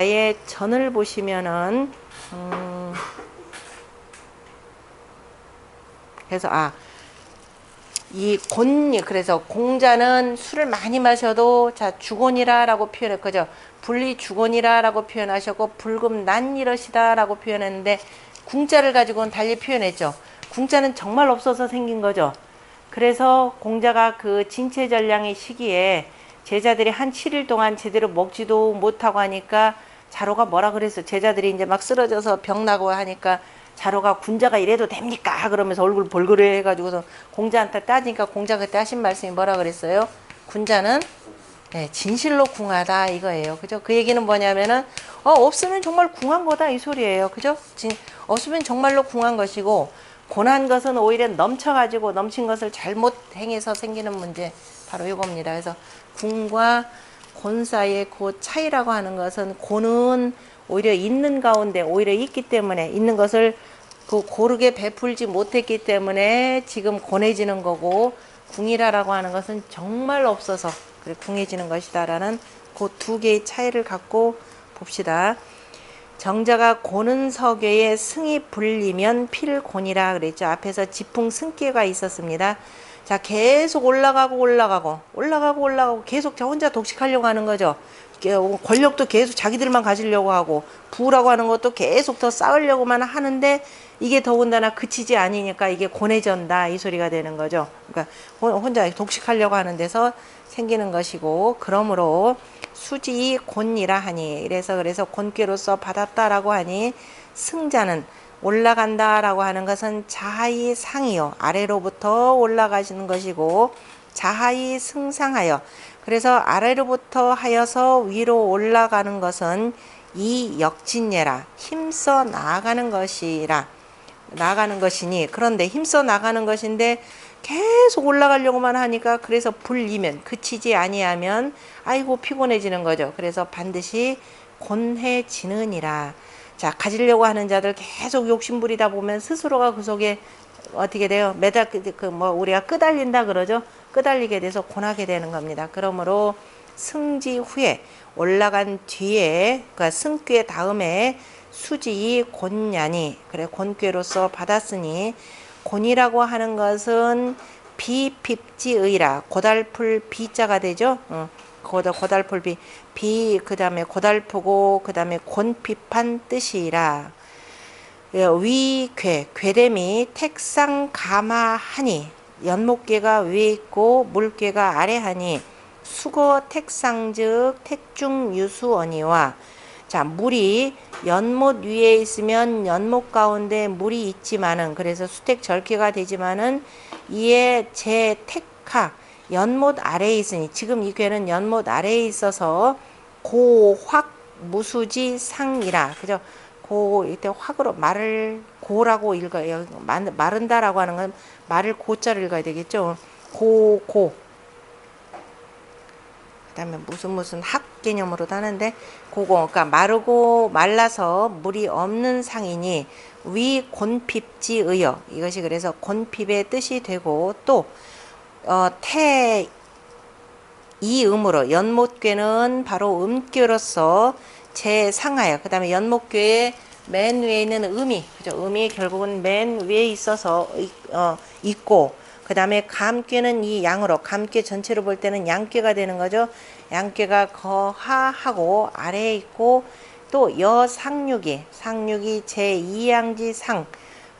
의 전을 보시면은 그래서 그래서 공자는 술을 많이 마셔도 자 주곤이라라고 표현할 거죠. 분리 주곤이라라고 표현하셨고 불금 난 이러시다라고 표현했는데 궁자를 가지고는 달리 표현했죠. 궁자는 정말 없어서 생긴 거죠. 그래서 공자가 그 진체전량의 시기에 제자들이 한 7일 동안 제대로 먹지도 못하고 하니까 자로가 뭐라 그랬어. 제자들이 이제 막 쓰러져서 병나고 하니까 자로가 군자가 이래도 됩니까? 그러면서 얼굴 벌그레 해가지고서 공자한테 따지니까 공자가 그때 하신 말씀이 뭐라 그랬어요? 군자는 진실로 궁하다 이거예요. 그죠? 그 얘기는 뭐냐면은 없으면 정말 궁한 거다 이 소리예요. 그죠? 없으면 정말로 궁한 것이고 고난 것은 오히려 넘쳐가지고 넘친 것을 잘못 행해서 생기는 문제 바로 이겁니다. 그래서 궁과 곤 사이의 그 차이라고 하는 것은 곤은 오히려 있는 가운데 오히려 있기 때문에 있는 것을 그 고르게 베풀지 못했기 때문에 지금 곤해지는 거고 궁이라라고 하는 것은 정말 없어서 그래 궁해지는 것이다라는 그 두 개의 차이를 갖고 봅시다. 정자가 고는 서계에 승이 불리면 필곤이라 그랬죠. 앞에서 지풍 승계가 있었습니다. 자, 계속 올라가고 계속 저 혼자 독식하려고 하는 거죠. 권력도 계속 자기들만 가지려고 하고 부라고 하는 것도 계속 더 쌓으려고만 하는데 이게 더군다나 그치지 않으니까 이게 고뇌전다 이 소리가 되는 거죠. 그러니까 혼자 독식하려고 하는 데서 생기는 것이고 그러므로 수지 곤이라 하니 그래서 곤괴로서 받았다라고 하니 승자는 올라간다라고 하는 것은 자하의 상이요 아래로부터 올라가시는 것이고 자하의 승상하여 그래서 아래로부터 하여서 위로 올라가는 것은 이 역진예라 힘써 나아가는 것이니 그런데 힘써 나가는 것인데 계속 올라가려고만 하니까 그래서 불이면 그치지 아니하면 아이고 피곤해지는 거죠. 그래서 반드시 곤해지느니라. 자, 가지려고 하는 자들 계속 욕심부리다 보면 스스로가 그 속에 어떻게 돼요? 우리가 끄달린다 그러죠. 끄달리게 돼서 곤하게 되는 겁니다. 그러므로 승지 후에 올라간 뒤에 그러니까 승괴 다음에 수지 곤냐니 그래 곤괴로서 받았으니 곤이라고 하는 것은 비핍지의라 고달플 비자가 되죠. 고달플 그 다음에 고달프고 그 다음에 곤핍한 뜻이라 괴됨이 택상가마하니 연목괴가 위에 있고 물괴가 아래 하니 수거 택상즉 택중유수언이와 자 물이 연못 위에 있으면 연못 가운데 물이 있지만은 그래서 수택절개가 되지만은 이에 제택하 연못 아래에 있으니 지금 이 괴는 연못 아래에 있어서 고확 무수지 상이라 그죠? 고 이때 확으로 말을 고라고 읽어요. 마른다라고 하는 건 말을 고자를 읽어야 되겠죠. 고 그다음에 무슨 학 개념으로도 하는데 그러니까 마르고 말라서 물이 없는 상이니 위 곤핍지의여 이것이 그래서 곤핍의 뜻이 되고 또 태 이음으로 연못괴는 바로 음괴로서 제상하여 그 다음에 연못괴의 맨 위에 있는 그죠? 음이 결국은 맨 위에 있어서 있고 그 다음에 감괴는 이 양으로 감괴 전체로 볼 때는 양괴가 되는 거죠. 양괴가 거하하고 아래에 있고 또 여상육이 제2양지 상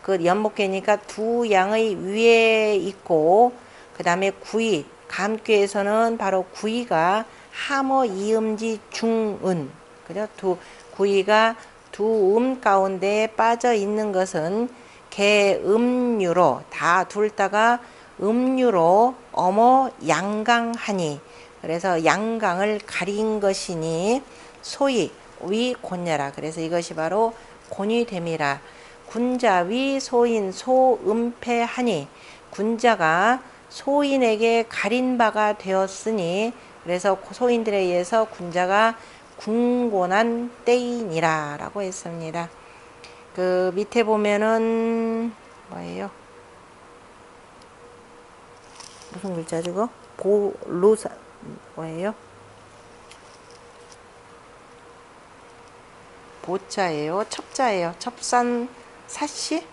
그 연목괴니까 두 양의 위에 있고 그 다음에 구이 감괴에서는 바로 구이가 하모 이음지 중은 그죠? 구이가 두 가운데에 빠져 있는 것은 개음유로 다 둘 다가 음유로 어머 양강하니 그래서 양강을 가린 것이니 소위 위 곤야라 그래서 이것이 바로 곤이 됨이라 군자위 소인 소음패하니 군자가 소인에게 가린 바가 되었으니 그래서 소인들에 의해서 군자가 궁곤한 때이니라 라고 했습니다. 그 밑에 보면은 뭐예요? 무슨 글자죠? 그거? 보루사 뭐예요? 보자예요. 첩자예요. 첩산 사시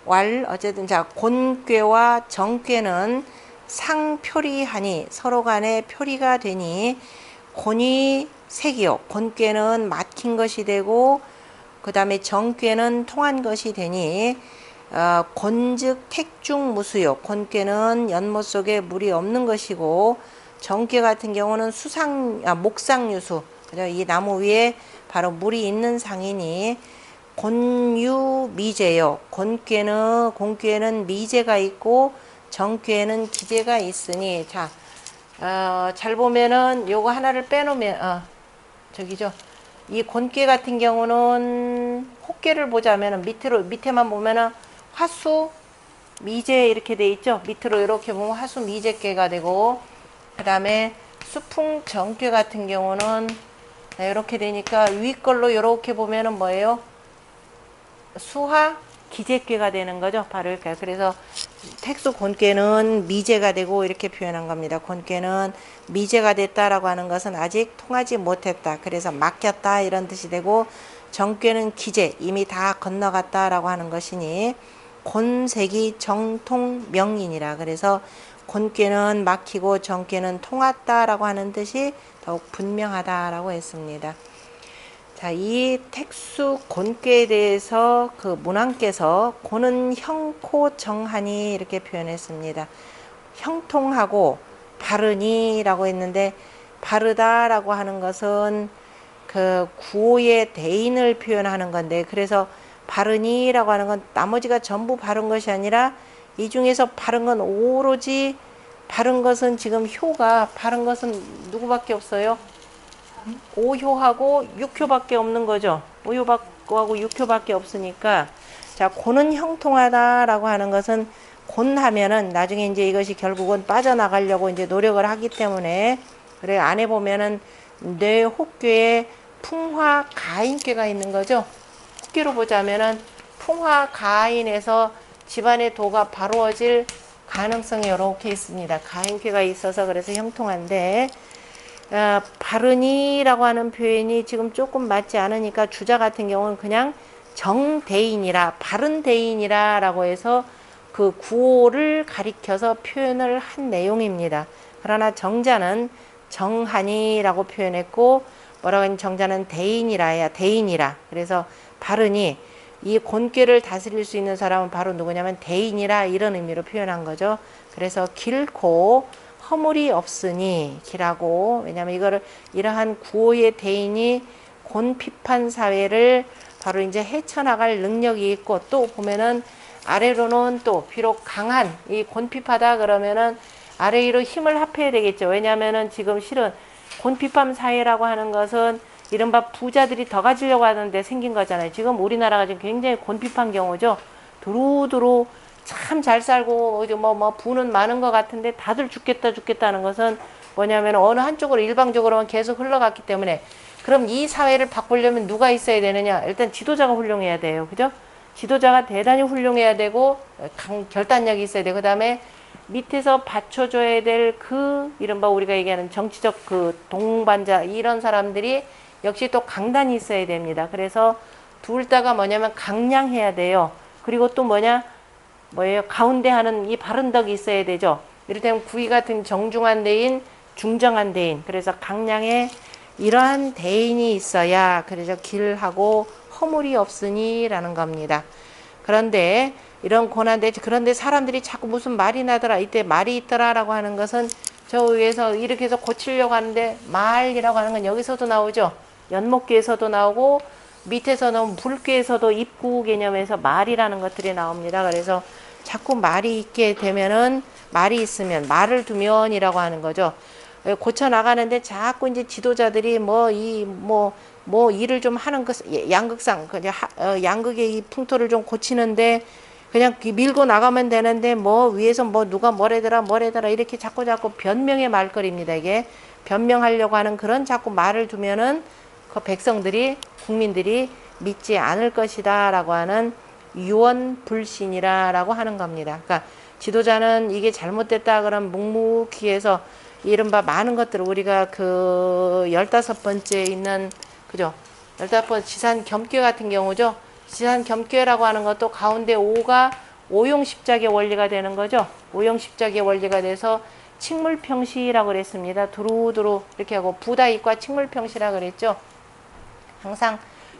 왈 어쨌든 자 곤괴와 정괴는 상표리하니 서로 간에 표리가 되니 곤이 색이요. 곤괴는 막힌 것이 되고 그 다음에 정괴는 통한 것이 되니 곤즉 택중무수요. 곤괴는 연못 속에 물이 없는 것이고 정괴 같은 경우는 목상유수. 그죠? 이 나무 위에 바로 물이 있는 상이니 곤유미제요. 곤괴는 미제가 있고 정괴는 기제가 있으니 자, 잘 보면은 요거 하나를 빼놓으면 저기죠. 이 곤괴 같은 경우는 혹괴를 보자면은 밑에만 보면은 화수 미제 이렇게 돼 있죠. 밑으로 이렇게 보면 화수 미제괴가 되고 그 다음에 수풍 정괴 같은 경우는 이렇게 되니까 위 걸로 이렇게 보면은 뭐예요? 수화 기재괴가 되는 거죠. 바로 이렇게. 그래서 택수 곤괴는 미제가 되고 이렇게 표현한 겁니다. 곤괴는 미제가 됐다라고 하는 것은 아직 통하지 못했다. 그래서 막혔다 이런 뜻이 되고 정괴는 기제 이미 다 건너갔다라고 하는 것이니 곤색이 정통명인이라. 그래서 곤괴는 막히고 정괴는 통했다라고 하는 뜻이 더욱 분명하다라고 했습니다. 자, 이 택수 곤괴에 대해서 그 문왕께서 곤은 형코 정하니 이렇게 표현했습니다. 형통하고 바르니라고 했는데 바르다라고 하는 것은 그 구호의 대인을 표현하는 건데 그래서 바르니라고 하는 건 나머지가 전부 바른 것이 아니라 이 중에서 바른 건 오로지 바른 것은 지금 효가 바른 것은 누구밖에 없어요? 오효하고 육효밖에 없는 거죠. 오효하고 육효밖에 없으니까 자 곤은 형통하다라고 하는 것은 곤하면은 나중에 이제 이것이 결국은 빠져나가려고 이제 노력을 하기 때문에 그래 안에 보면은 뇌 혹괴에 풍화 가인괴가 있는 거죠. 혹괴로 보자면은 풍화 가인에서 집안의 도가 바로워질 가능성이 이렇게 있습니다. 가인괴가 있어서 그래서 형통한데 바르니라고 하는 표현이 지금 조금 맞지 않으니까 주자 같은 경우는 그냥 정대인이라 바른 대인이라 라고 해서 그 구호를 가리켜서 표현을 한 내용입니다. 그러나 정자는 정하니라고 표현했고 뭐라고 했는 정자는 대인이라 그래서 바르니 이 곤괴를 다스릴 수 있는 사람은 바로 누구냐면 대인이라 이런 의미로 표현한 거죠. 그래서 길고 허물이 없으니 기라고 왜냐하면 이거를 이러한 구호의 대인이 곤핍한 사회를 바로 이제 헤쳐나갈 능력이 있고 또 보면은 아래로는 또 비록 강한 이 곤핍하다 그러면은 아래 위로 힘을 합해야 되겠죠. 왜냐하면은 지금 실은 곤핍한 사회라고 하는 것은 이른바 부자들이 더 가지려고 하는데 생긴 거잖아요. 지금 우리나라가 지금 굉장히 곤핍한 경우죠. 두루두루 참 잘 살고 부는 많은 것 같은데 다들 죽겠다 하는 것은 뭐냐면 어느 한쪽으로 일방적으로만 계속 흘러갔기 때문에 그럼 이 사회를 바꾸려면 누가 있어야 되느냐? 일단 지도자가 훌륭해야 돼요. 그죠? 지도자가 대단히 훌륭해야 되고 결단력이 있어야 되고 그다음에 밑에서 받쳐줘야 될 그 이른바 우리가 얘기하는 정치적 그 동반자 이런 사람들이 역시 또 강단이 있어야 됩니다. 그래서 둘 다가 뭐냐면 강량해야 돼요. 그리고 또 뭐예요? 가운데 하는 이 바른 덕이 있어야 되죠. 이를테면 구이 같은 정중한 대인, 중정한 대인. 그래서 강량의 이러한 대인이 있어야 그래서 길하고 허물이 없으니 라는 겁니다. 그런데 이런 고난데 그런데 사람들이 자꾸 무슨 말이 나더라 이때 말이 있더라라고 하는 것은 저 위에서 이렇게 해서 고치려고 하는데 말이라고 하는 건 여기서도 나오죠. 연목계에서도 나오고 밑에서 나온 불계에서도 입구 개념에서 말이라는 것들이 나옵니다. 그래서 자꾸 말이 있게 되면은 말이 있으면 말을 두면이라고 하는 거죠. 고쳐 나가는데 자꾸 이제 지도자들이 일을 좀 하는 것 양극상 양극의 이 풍토를 좀 고치는데 그냥 밀고 나가면 되는데 위에서 누가 뭐래더라 이렇게 자꾸 변명의 말거리입니다. 이게 변명하려고 하는 그런 자꾸 말을 두면은 그 백성들이 국민들이 믿지 않을 것이다 라고 하는 유언불신이라 라고 하는 겁니다. 그러니까 지도자는 이게 잘못됐다 그러면 묵묵히해서 이른바 많은 것들을 우리가 그 15번째 있는 그죠? 15번 지산 겸괴 같은 경우죠. 지산 겸괴라고 하는 것도 가운데 5가 오용 십작의 원리가 되는 거죠. 오용 십작의 원리가 돼서 칙물평시라고 그랬습니다. 두루두루 이렇게 하고 부다익과 칙물평시라 그랬죠. 항상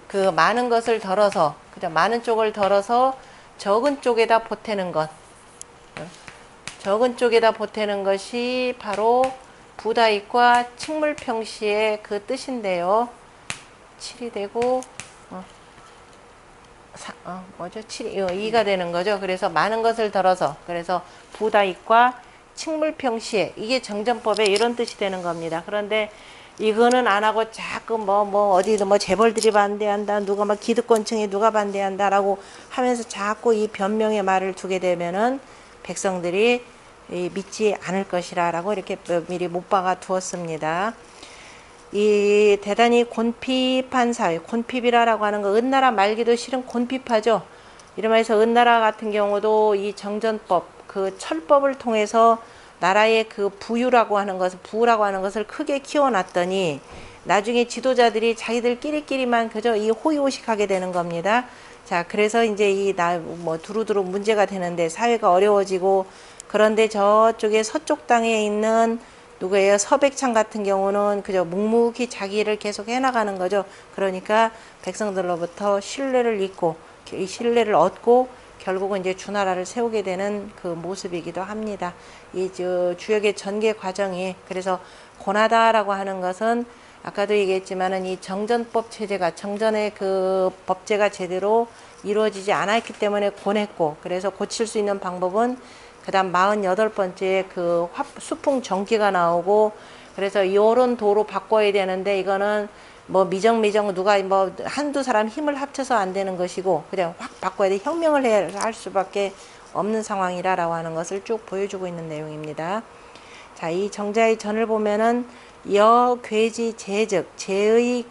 그 많은 것을 덜어서 그죠? 많은 쪽을 덜어서 적은 쪽에다 보태는 것. 적은 쪽에다 보태는 것이 바로 부다익과 칙물평시의 그 뜻인데요. 7이 되고 뭐죠? 2가 되는 거죠. 그래서 많은 것을 덜어서 그래서 부다익과 칙물평시에 이게 정전법에 이런 뜻이 되는 겁니다. 그런데 이거는 안 하고 자꾸 어디도 재벌들이 반대한다, 누가 막 기득권층이 누가 반대한다라고 하면서 자꾸 이 변명의 말을 두게 되면은 백성들이 믿지 않을 것이라라고 이렇게 미리 못 박아 두었습니다. 이 대단히 곤핍한 사회, 곤핍이라고 하는 거 은나라 말기도 실은 곤핍하죠. 이러면서 은나라 같은 경우도 이 정전법, 그 철법을 통해서 나라의 그 부라고 하는 것을 크게 키워놨더니 나중에 지도자들이 자기들끼리만 그저 이 호의호식하게 되는 겁니다. 자, 그래서 이제 두루두루 문제가 되는데 사회가 어려워지고 그런데 저쪽에 서쪽 땅에 있는 누구예요? 서백창 같은 경우는 그저 묵묵히 자기 일을 계속 해나가는 거죠. 그러니까 백성들로부터 신뢰를 얻고 이 신뢰를 얻고 결국은 이제 주나라를 세우게 되는 그 모습이기도 합니다. 이 주역의 전개 과정이 그래서 고나다라고 하는 것은 아까도 얘기했지만은 이 정전법 체제가 정전의 그 법제가 제대로 이루어지지 않았기 때문에 고냈고 그래서 고칠 수 있는 방법은 그다음 48번째 그 수풍 정기가 나오고 그래서 요런 도로 바꿔야 되는데 이거는 미정 누가 한두 사람 힘을 합쳐서 안 되는 것이고 그냥 확 바꿔야 돼. 혁명을 할 수밖에 없는 상황이라고 하는 것을 쭉 보여주고 있는 내용입니다. 자, 이 정자의 전을 보면은 괴지 재즉 괴의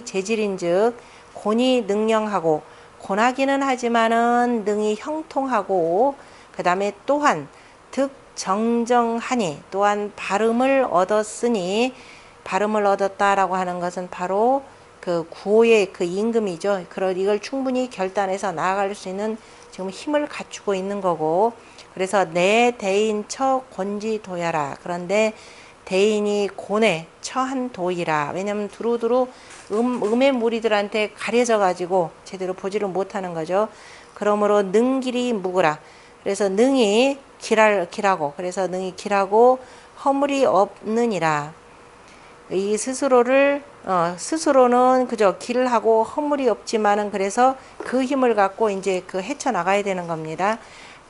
재질인즉 곤이 능령하고 곤하기는 하지만은 능이 형통하고 그 다음에 또한 득정정하니 또한 발음을 얻었으니 발음을 얻었다라고 하는 것은 바로 그 구호의 그 임금이죠. 이걸 충분히 결단해서 나아갈 수 있는 지금 힘을 갖추고 있는 거고 그래서 내 대인 처 곤지 도야라. 그런데 대인이 곤에 처한 도이라. 왜냐하면 두루두루 음의 무리들한테 가려져 가지고 제대로 보지를 못하는 거죠. 그러므로 능길이 묵으라. 그래서 능이 길하고 그래서 능이 길하고 허물이 없느니라. 이 스스로는 그저 길하고 허물이 없지만은 그래서 그 힘을 갖고 이제 그 헤쳐나가야 되는 겁니다.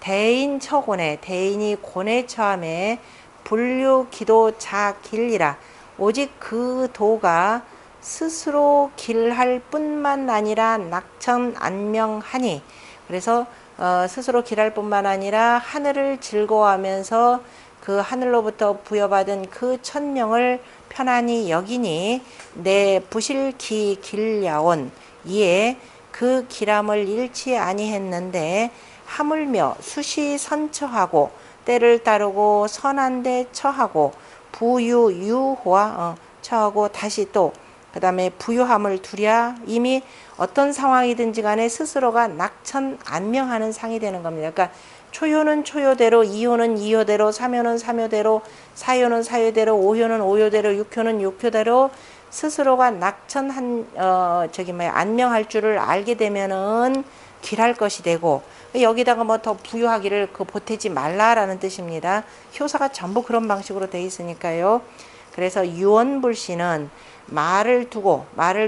대인 처곤에 대인이 곤에 처함에 불류 기도 자길이라. 오직 그 도가 스스로 길할 뿐만 아니라 낙천 안명하니 그래서 스스로 길할 뿐만 아니라 하늘을 즐거워하면서 그 하늘로부터 부여받은 그 천명을 편안히 여기니 내 부실기 길야온 이에 그 길함을 잃지 아니했는데 하물며 수시 선처하고 때를 따르고 선한데 처하고 부유유호와 처하고 다시 또 그 다음에 부유함을 두랴 이미 어떤 상황이든지 간에 스스로가 낙천 안명하는 상이 되는 겁니다. 그러니까 초효는 초효대로, 이효는 이효대로, 삼효는 삼효대로, 사효는 사효대로, 오효는 오효대로, 육효는 육효대로 스스로가 안명할 줄을 알게 되면은 길할 것이 되고 여기다가 더 부유하기를 보태지 말라라는 뜻입니다. 효사가 전부 그런 방식으로 돼 있으니까요. 그래서 유언불씨는 말을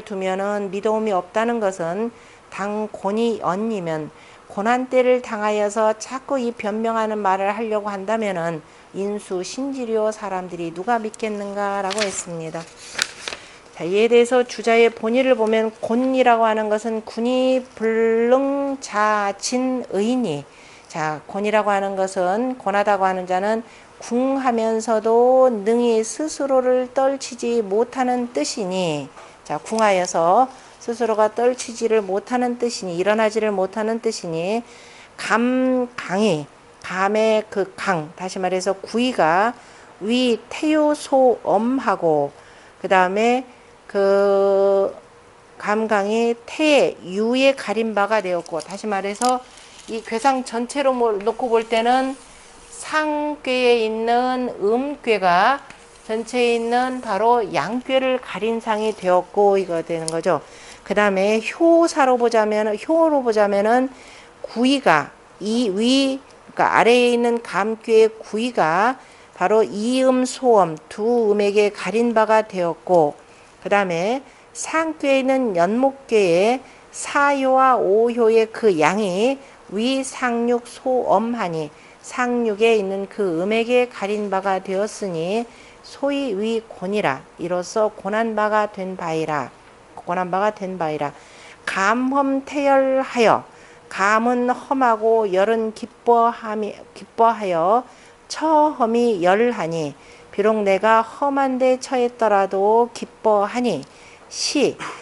두면은 미도움이 없다는 것은 당 곤이 언니면 고난 때를 당하여서 자꾸 이 변명하는 말을 하려고 한다면은 인수 신지료 사람들이 누가 믿겠는가라고 했습니다. 자, 이에 대해서 주자의 본의를 보면 곤이라고 하는 것은 군이 불능자진의니 자, 곤이라고 하는 것은 곤하다고 하는 자는 궁하면서도 능히 스스로를 떨치지 못하는 뜻이니 자, 궁하여서 스스로가 떨치지를 못하는 뜻이니 일어나지를 못하는 뜻이니 감강이 감의 그 강 다시 말해서 구이가 위 태요소엄하고 그 다음에 감강이 태의 유의 가린 바가 되었고, 다시 말해서 이 괴상 전체로 놓고 볼 때는 상괴에 있는 음괴가 전체에 있는 바로 양괴를 가린 상이 되었고, 이거 되는 거죠. 그 다음에 효로 보자면은 구이가 이 위, 그러니까 아래에 있는 감괴의 구이가 바로 이음 소음 두 음에게 가린 바가 되었고, 그 다음에 상괴에 있는 연목괴의 사효와 오효의 그 양이 위 상육 소엄하니 상육에 있는 그 음에게 가린 바가 되었으니 소위 위 곤이라, 이로써 고난 바가 된 바이라. 감험 태열하여, 감은 험하고 열은 기뻐하여 처험이 열하니, 비록 내가 험한 데 처했더라도 기뻐하니,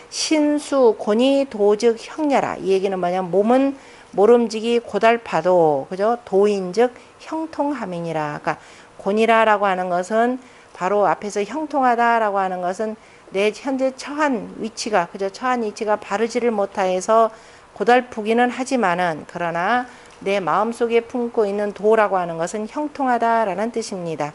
신수 곤이 도즉 형려라. 이 얘기는 뭐냐면 몸은 모름지기 고달파도, 그죠? 도인즉 형통함이니라. 그러니까 곤이라라고 하는 것은 바로 앞에서 형통하다라고 하는 것은 내 현재 처한 위치가, 그죠? 처한 위치가 바르지를 못하여서 고달프기는 하지만은, 그러나 내 마음속에 품고 있는 도라고 하는 것은 형통하다라는 뜻입니다.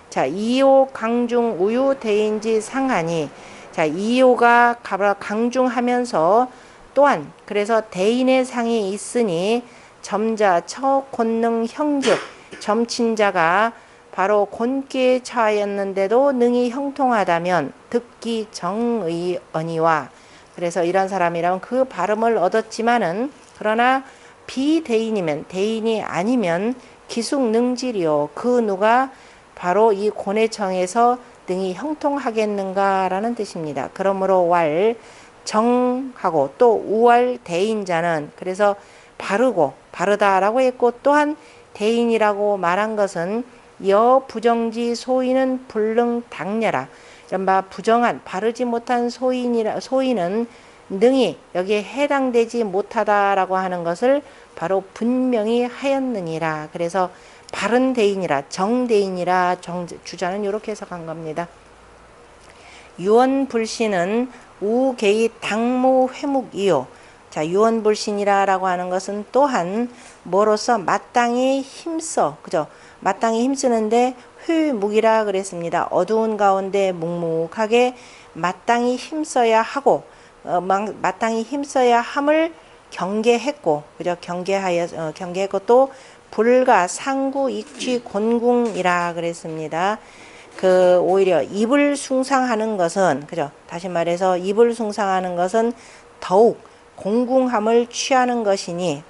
자, 이오 강중 우유 대인지 상하니, 자, 이오가 강중하면서 또한, 그래서 대인의 상이 있으니 점자 처 곤능 형즉, 점친자가 바로 곤기에 처하였는데도 능히 형통하다면 듣기 정의 언이와, 그래서 이런 사람이라면 그 발음을 얻었지만은, 그러나 비대인이면, 대인이 아니면 기숙능질이요, 그 누가 바로 이 곤해청에서 능히 형통하겠는가라는 뜻입니다. 그러므로 왈 정하고 또 우왈 대인자는, 그래서 바르고 바르다라고 했고, 또한 대인이라고 말한 것은 여 부정지 소인은 불능 당려라. 이른바 부정한 바르지 못한 소인은 능히 여기에 해당되지 못하다라고 하는 것을 바로 분명히 하였느니라. 그래서 바른 대인이라, 정대인이라, 주자는 이렇게 해석한 겁니다. 유언불신은 우개의 당무 회묵이요. 자, 유언불신이라고 하는 것은 또한 뭐로서 마땅히 힘써, 그죠? 마땅히 힘쓰는데 회묵이라 그랬습니다. 어두운 가운데 묵묵하게 마땅히 힘써야 하고, 마땅히 힘써야 함을 경계했고, 그죠? 경계했고, 또 불가 상구 익취 곤궁이라 그랬습니다. 그 오히려 입을 숭상하는 것은, 그죠? 다시 말해서 입을 숭상하는 것은 더욱 공궁함을 취하는 것이니,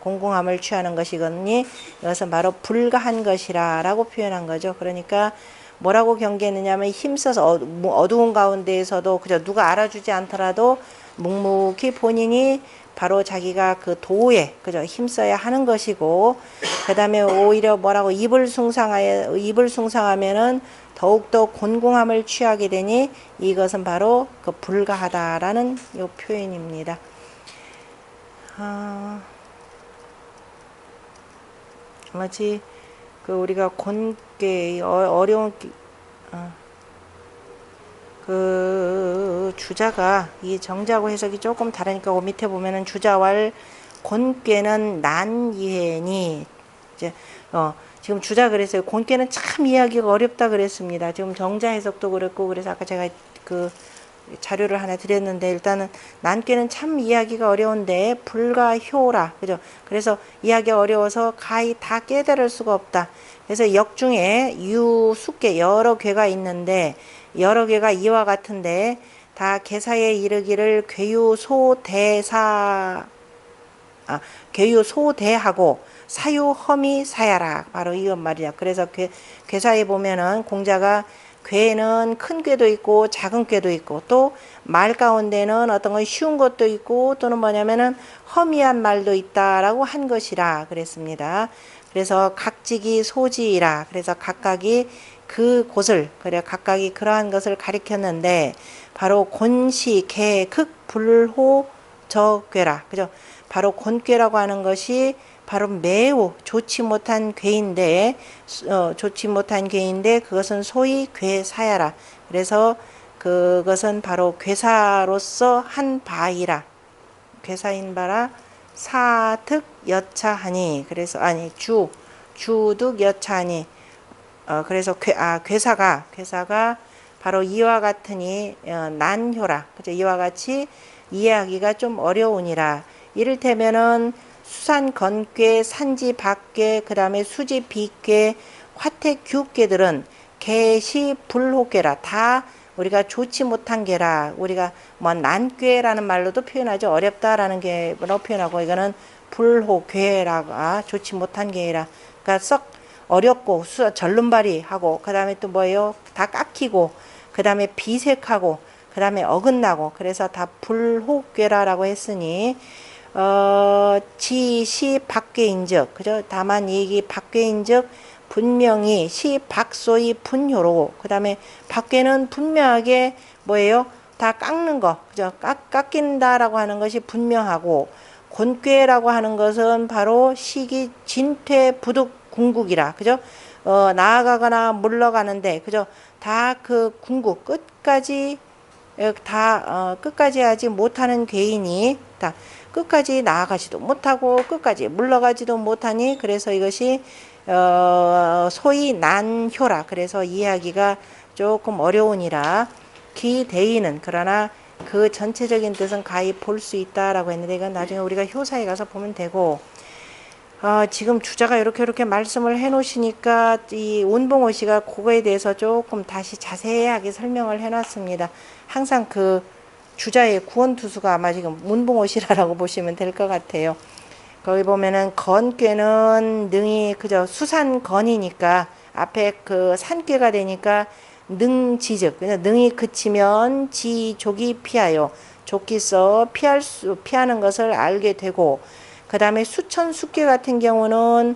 이것은 바로 불가한 것이라고 표현한 거죠. 그러니까 뭐라고 경계했느냐면, 힘써서 어두운 가운데에서도, 그죠? 누가 알아주지 않더라도 묵묵히 본인이 바로 자기가 그 도에, 그죠? 힘써야 하는 것이고, 그 다음에 오히려 뭐라고 입을 숭상하면은 더욱더 곤궁함을 취하게 되니, 이것은 바로 그 불가하다라는 요 표현입니다. 마치 그 우리가 곤괴 어려운 그 주자가, 이 정자하고 해석이 조금 다르니까 그 밑에 보면은 주자왈 곤괴는 난이해니, 이제 지금 주자 그랬어요. 곤괴는 참 이해하기가 어렵다 그랬습니다. 지금 정자 해석도 그랬고, 그래서 아까 제가 그 자료를 하나 드렸는데, 일단은 난괴는 참 이해하기가 어려운데 불가효라, 그죠? 그래서 이해하기 어려워서 가히 다 깨달을 수가 없다. 그래서 역 중에 유숫괴 여러 괴가 있는데, 여러 개가 이와 같은데 다 개사에 이르기를 괴유소대하고 사유허미 사야라, 바로 이것 말이야. 그래서 괴사에 보면은 공자가 괴는 큰 괴도 있고 작은 괴도 있고, 또 말 가운데는 어떤 건 쉬운 것도 있고, 또는 뭐냐면은 허미한 말도 있다라고 한 것이라 그랬습니다. 그래서 각지기 소지이라, 그래서 각각이 그 곳을, 그래 각각이 그러한 것을 가리켰는데, 바로 곤시 개 극 불호 저괴라, 그죠? 바로 곤괴라고 하는 것이 바로 매우 좋지 못한 괴인데, 그것은 소위 괴사야라. 그래서 그것은 바로 괴사로서 한 바이라, 괴사인바라 사득 여차하니. 그래서 아니 주득 여차하니. 그래서 괴사가 바로 이와 같으니 난효라. 그죠? 이와 같이 이해하기가 좀 어려우니라. 이를테면은 수산 건괴, 산지 박괴, 그 다음에 수지 비괴, 화택 규괴들은 개시 불호괴라. 다 우리가 좋지 못한 괴라. 우리가 뭐 난괴라는 말로도 표현하죠. 어렵다라는 게로 표현하고, 이거는 불호괴라가 좋지 못한 괴라. 그러니까 썩 어렵고 절름발이 하고, 그 다음에 또 뭐예요? 다 깎이고, 그 다음에 비색하고, 그 다음에 어긋나고, 그래서 다 불호괴라라고 했으니 지시 박괴인즉, 그죠? 다만 이게 박괴인즉 분명히 시 박소의 분효로, 그 다음에 박괴는 분명하게 뭐예요? 다 깎는 거, 그죠? 깎인다라고 하는 것이 분명하고, 곤괴라고 하는 것은 바로 시기 진퇴 부득 궁극이라, 그죠? 나아가거나 물러가는데, 그죠? 다 그 궁극 끝까지 끝까지 하지 못하는 괴인이 다 끝까지 나아가지도 못하고 끝까지 물러가지도 못하니, 그래서 이것이 소위 난효라. 그래서 이해하기가 조금 어려우니라. 기대의는, 그러나 그 전체적인 뜻은 가히 볼 수 있다라고 했는데, 이건 나중에 우리가 효사에 가서 보면 되고, 지금 주자가 이렇게 말씀을 해 놓으시니까 이 운봉호 씨가 그거에 대해서 조금 다시 자세하게 설명을 해 놨습니다. 항상 그 주자의 구원투수가 아마 지금 운봉호 씨라고 보시면 될 것 같아요. 거기 보면은 건괴는 능이, 그저 수산건이니까 앞에 그 산괴가 되니까 능지즉, 그냥 능이 그치면 지족이 피하여, 족기서 피하는 것을 알게 되고, 그 다음에 수천수괴 같은 경우는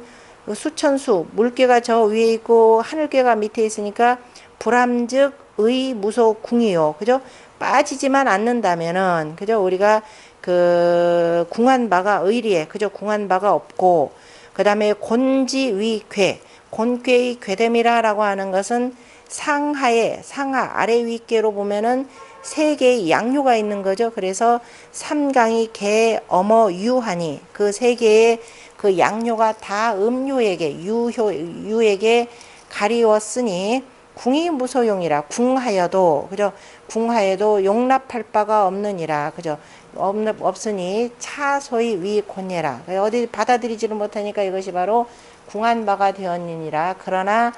수천수, 물괴가 저 위에 있고 하늘괴가 밑에 있으니까 불함즉 의무소 궁이요. 그죠? 빠지지만 않는다면은, 그죠? 우리가 그 궁한 바가 의리에, 그죠? 궁한 바가 없고, 그 다음에 곤지위괴, 곤괴의 괴됨이라고 하는 것은 상하 아래 위괴로 보면은 세 개의 양효가 있는 거죠. 그래서 삼강이 개, 어머, 유하니, 그 세 개의 그 양효가 다 음유에게, 유에게 가리웠으니 궁이 무소용이라. 궁하여도, 그죠? 궁하여도 용납할 바가 없느니라. 그죠? 없으니 차소의 위곤예라. 어디 받아들이지를 못하니까 이것이 바로 궁한 바가 되었느니라. 그러나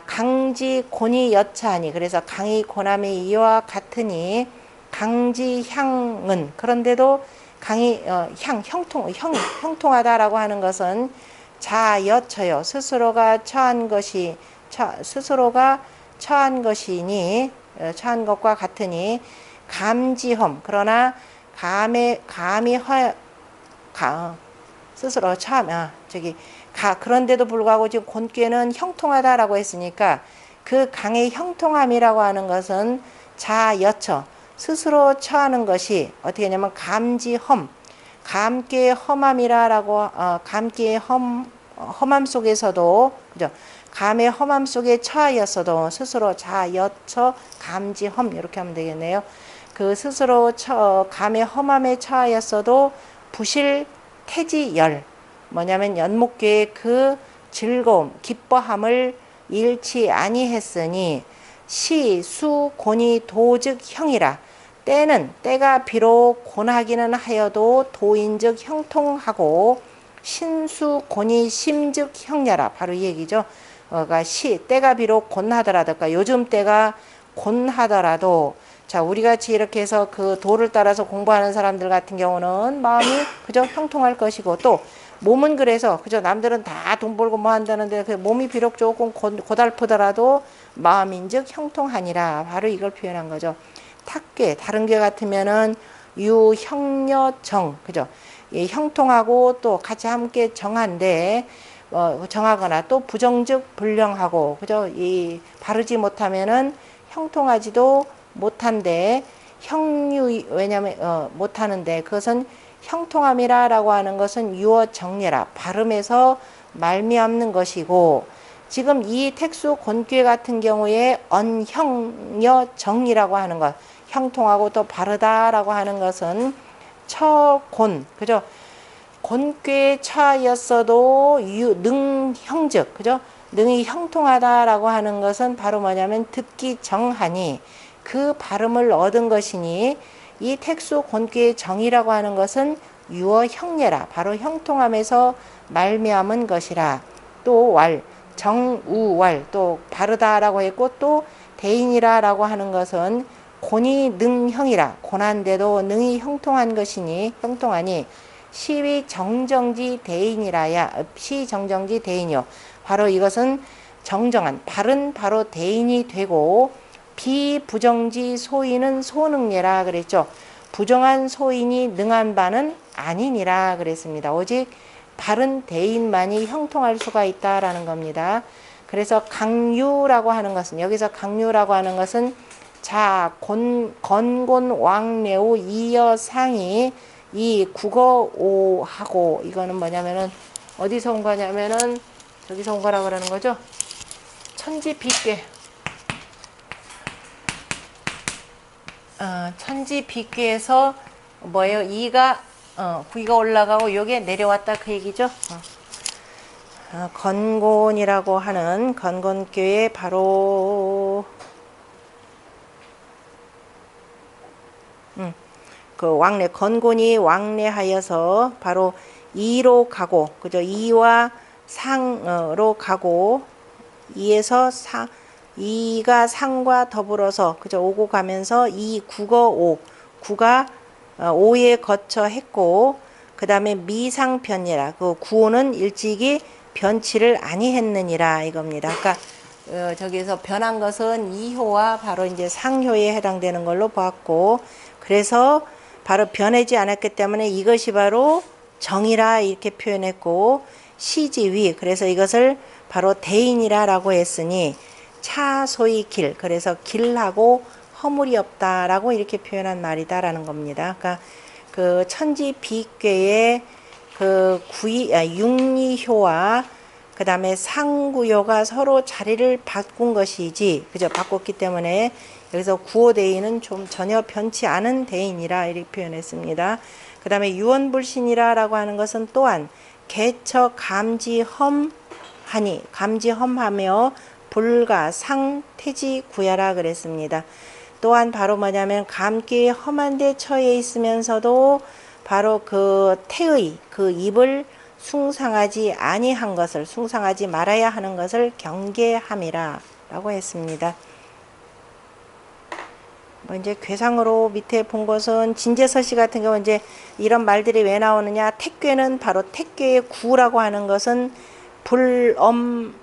강지 곤이 여차하니, 그래서 강이 고남이 이와 같으니, 강지 향은, 그런데도 강이 형통하다라고 하는 것은 자여처요, 스스로가 처한 것이니, 처한 것과 같으니, 감지험, 그러나 스스로 처함, 그런데도 불구하고 지금 곤괴는 형통하다라고 했으니까, 그 강의 형통함이라고 하는 것은 자여처, 스스로 처하는 것이 어떻게 하냐면 감지험, 감기의 험함이라고, 감기의 험함 속에서도, 그죠? 감의 험함 속에 처하였어도 스스로 자여처 감지험, 이렇게 하면 되겠네요. 그 스스로 감의 험함에 처하였어도 부실 태지열, 뭐냐면 연목계의 그 즐거움, 기뻐함을 잃지 아니했으니, 시수 곤이 도즉 형이라. 때가 비록 곤하기는 하여도 도인즉 형통하고, 신수 곤이 심즉 형야라. 바로 이 얘기죠. 그러니까 때가 비록 곤하더라도, 그러니까 요즘 때가 곤하더라도, 자, 우리 같이 이렇게 해서 그 도를 따라서 공부하는 사람들 같은 경우는 마음이 그저 형통할 것이고, 또 몸은 그래서, 그죠? 남들은 다 돈 벌고 뭐 한다는데, 그 몸이 비록 조금 고달프더라도 마음인즉 형통하니라. 바로 이걸 표현한 거죠. 탁괴, 다른 괴 같으면은 유형여정, 그죠? 이 형통하고 또 같이 함께 정한데, 정하거나 또 부정즉 불량하고, 그죠? 이 바르지 못하면은 형통하지도 못한데, 왜냐면 못하는데, 그것은 형통함이라고 하는 것은 유어정례라, 발음에서 말미암는 것이고, 지금 이 택수 곤괴 같은 경우에 언형여정이라고 하는 것, 형통하고 또 바르다라고 하는 것은 처곤, 그죠? 곤꾀에 처하였어도 능형즉, 그죠? 능이 형통하다라고 하는 것은 바로 뭐냐면 듣기 정하니 그 발음을 얻은 것이니 이 택수 곤꾀의 정이라고 하는 것은 유어 형례라 바로 형통함에서 말미암은 것이라. 또 왈 정우왈 또 바르다라고 했고 또 대인이라라고 하는 것은 곤이 능형이라 곤한데도 능이 형통한 것이니 형통하니 시위 정정지 대인이라야 시정정지 대인이요 바로 이것은 정정한 바른 바로 대인이 되고 비부정지 소인은 소능례라 그랬죠. 부정한 소인이 능한 바는 아니니라 그랬습니다. 오직 바른 대인만이 형통할 수가 있다라는 겁니다. 그래서 강유라고 하는 것은 여기서 강유라고 하는 것은 자 건곤 왕래우 이여상이 이 국어오하고 이거는 뭐냐면은 어디서 온 거냐면은 저기서 온 거라고 그러는 거죠. 천지비괴 천지비괴에서 뭐예요? 이가 구이가 올라가고 요게 내려왔다 그 얘기죠. 건곤이라고 하는 건곤교의 바로 그 왕래 건곤이 왕래하여서 바로 이로 가고 그죠? 이와 상으로 가고 이에서 상 이가 상과 더불어서 그죠? 오고 가면서 이 국어 오 구가 오에 거쳐 했고 그 다음에 미상변이라 그 구호는 일찍이 변치를 아니했느니라 이겁니다. 아까 저기서 변한 것은 이효와 바로 이제 상효에 해당되는 걸로 보았고 그래서 바로 변하지 않았기 때문에 이것이 바로 정이라 이렇게 표현했고 시지위 그래서 이것을 바로 대인이라라고 했으니 차소의 길 그래서 길하고 허물이 없다라고 이렇게 표현한 말이다라는 겁니다. 그러니까 그 천지비괴의 그 육리효와 그 다음에 상구효가 서로 자리를 바꾼 것이지 그죠? 바꿨기 때문에 여기서 구호대인은 좀 전혀 변치 않은 대인이라 이렇게 표현했습니다. 그 다음에 유언불신이라고 하는 것은 또한 개처 감지험하니 감지험하며 불가 상태지 구야라 그랬습니다. 또한 바로 뭐냐면 감기에 험한 데 처해 있으면서도 바로 그 태의 그 입을 숭상하지 아니한 것을 숭상하지 말아야 하는 것을 경계함이라 라고 했습니다. 이제 괴상으로 밑에 본 것은 진제서시 같은 경우 이제 이런 말들이 왜 나오느냐 택괴는 바로 택괴의 구라고 하는 것은 불엄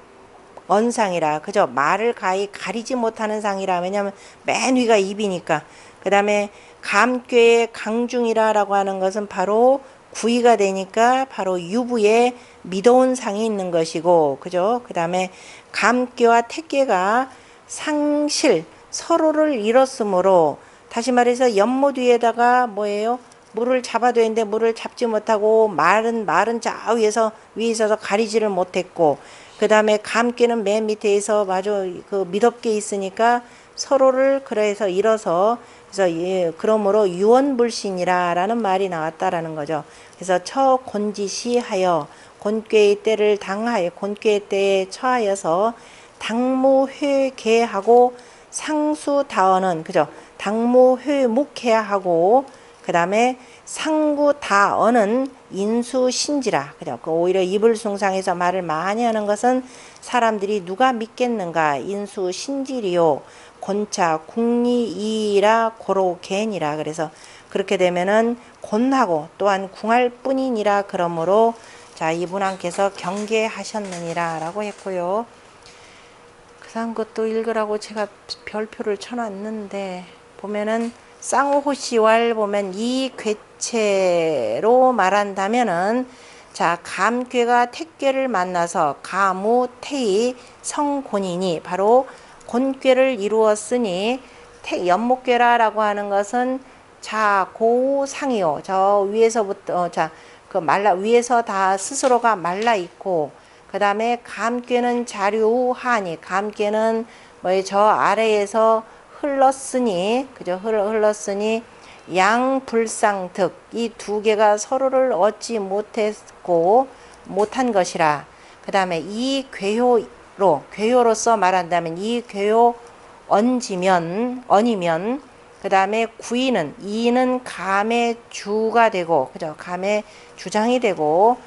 언상이라 그죠? 말을 가리지 못하는 상이라 왜냐하면 맨 위가 입이니까 그 다음에 감괴의 강중이라고 하는 것은 바로 구이가 되니까 바로 유부에 미도운 상이 있는 것이고 그죠? 그 다음에 감괴와 택괴가 상실 서로를 잃었으므로 다시 말해서 연못 위에다가 뭐예요? 물을 잡아야 되는데 물을 잡지 못하고 말은 저 위에서 가리지를 못했고 그 다음에 감기는 맨 밑에서 마저 그 미덥게 있으니까 서로를 그래서 잃어서 그래서 그러므로 유언불신이라라는 말이 나왔다라는 거죠. 그래서 처곤지시하여 곤꾀의 때를 당하여 곤꾀의 때에 처하여서 당무회개하고 상수다언은 그죠? 당무회묵해야 하고 그 다음에 상구다언은 인수신지라 그죠? 오히려 입을 숭상해서 말을 많이 하는 것은 사람들이 누가 믿겠는가 인수신지리요 곤차 궁리이라 고로겐이라 그래서 그렇게 되면은 곤하고 또한 궁할 뿐이니라 그러므로 자 이분왕께서 경계하셨느니라 라고 했고요. 그다음 것도 읽으라고 제가 별표를 쳐놨는데 보면은 쌍호시왈 보면 이 괴체로 말한다면은 자 감괴가 택괴를 만나서 가무태이 성곤이니 바로 곤괴를 이루었으니 연목괴라라고 하는 것은 자 고상이요 저 위에서부터 그 위에서 다 스스로가 말라 있고 그 다음에 감괴는 자류하니 감괴는 저 아래에서 흘렀으니 그죠 흘렀으니 양불상득 이 두 개가 서로를 얻지 못한 것이라. 그 다음에 이 괴효로서 말한다면 이 괴효 언이면 그 다음에 구이는 이는 감의 주가 되고 그죠? 감의 주장이 되고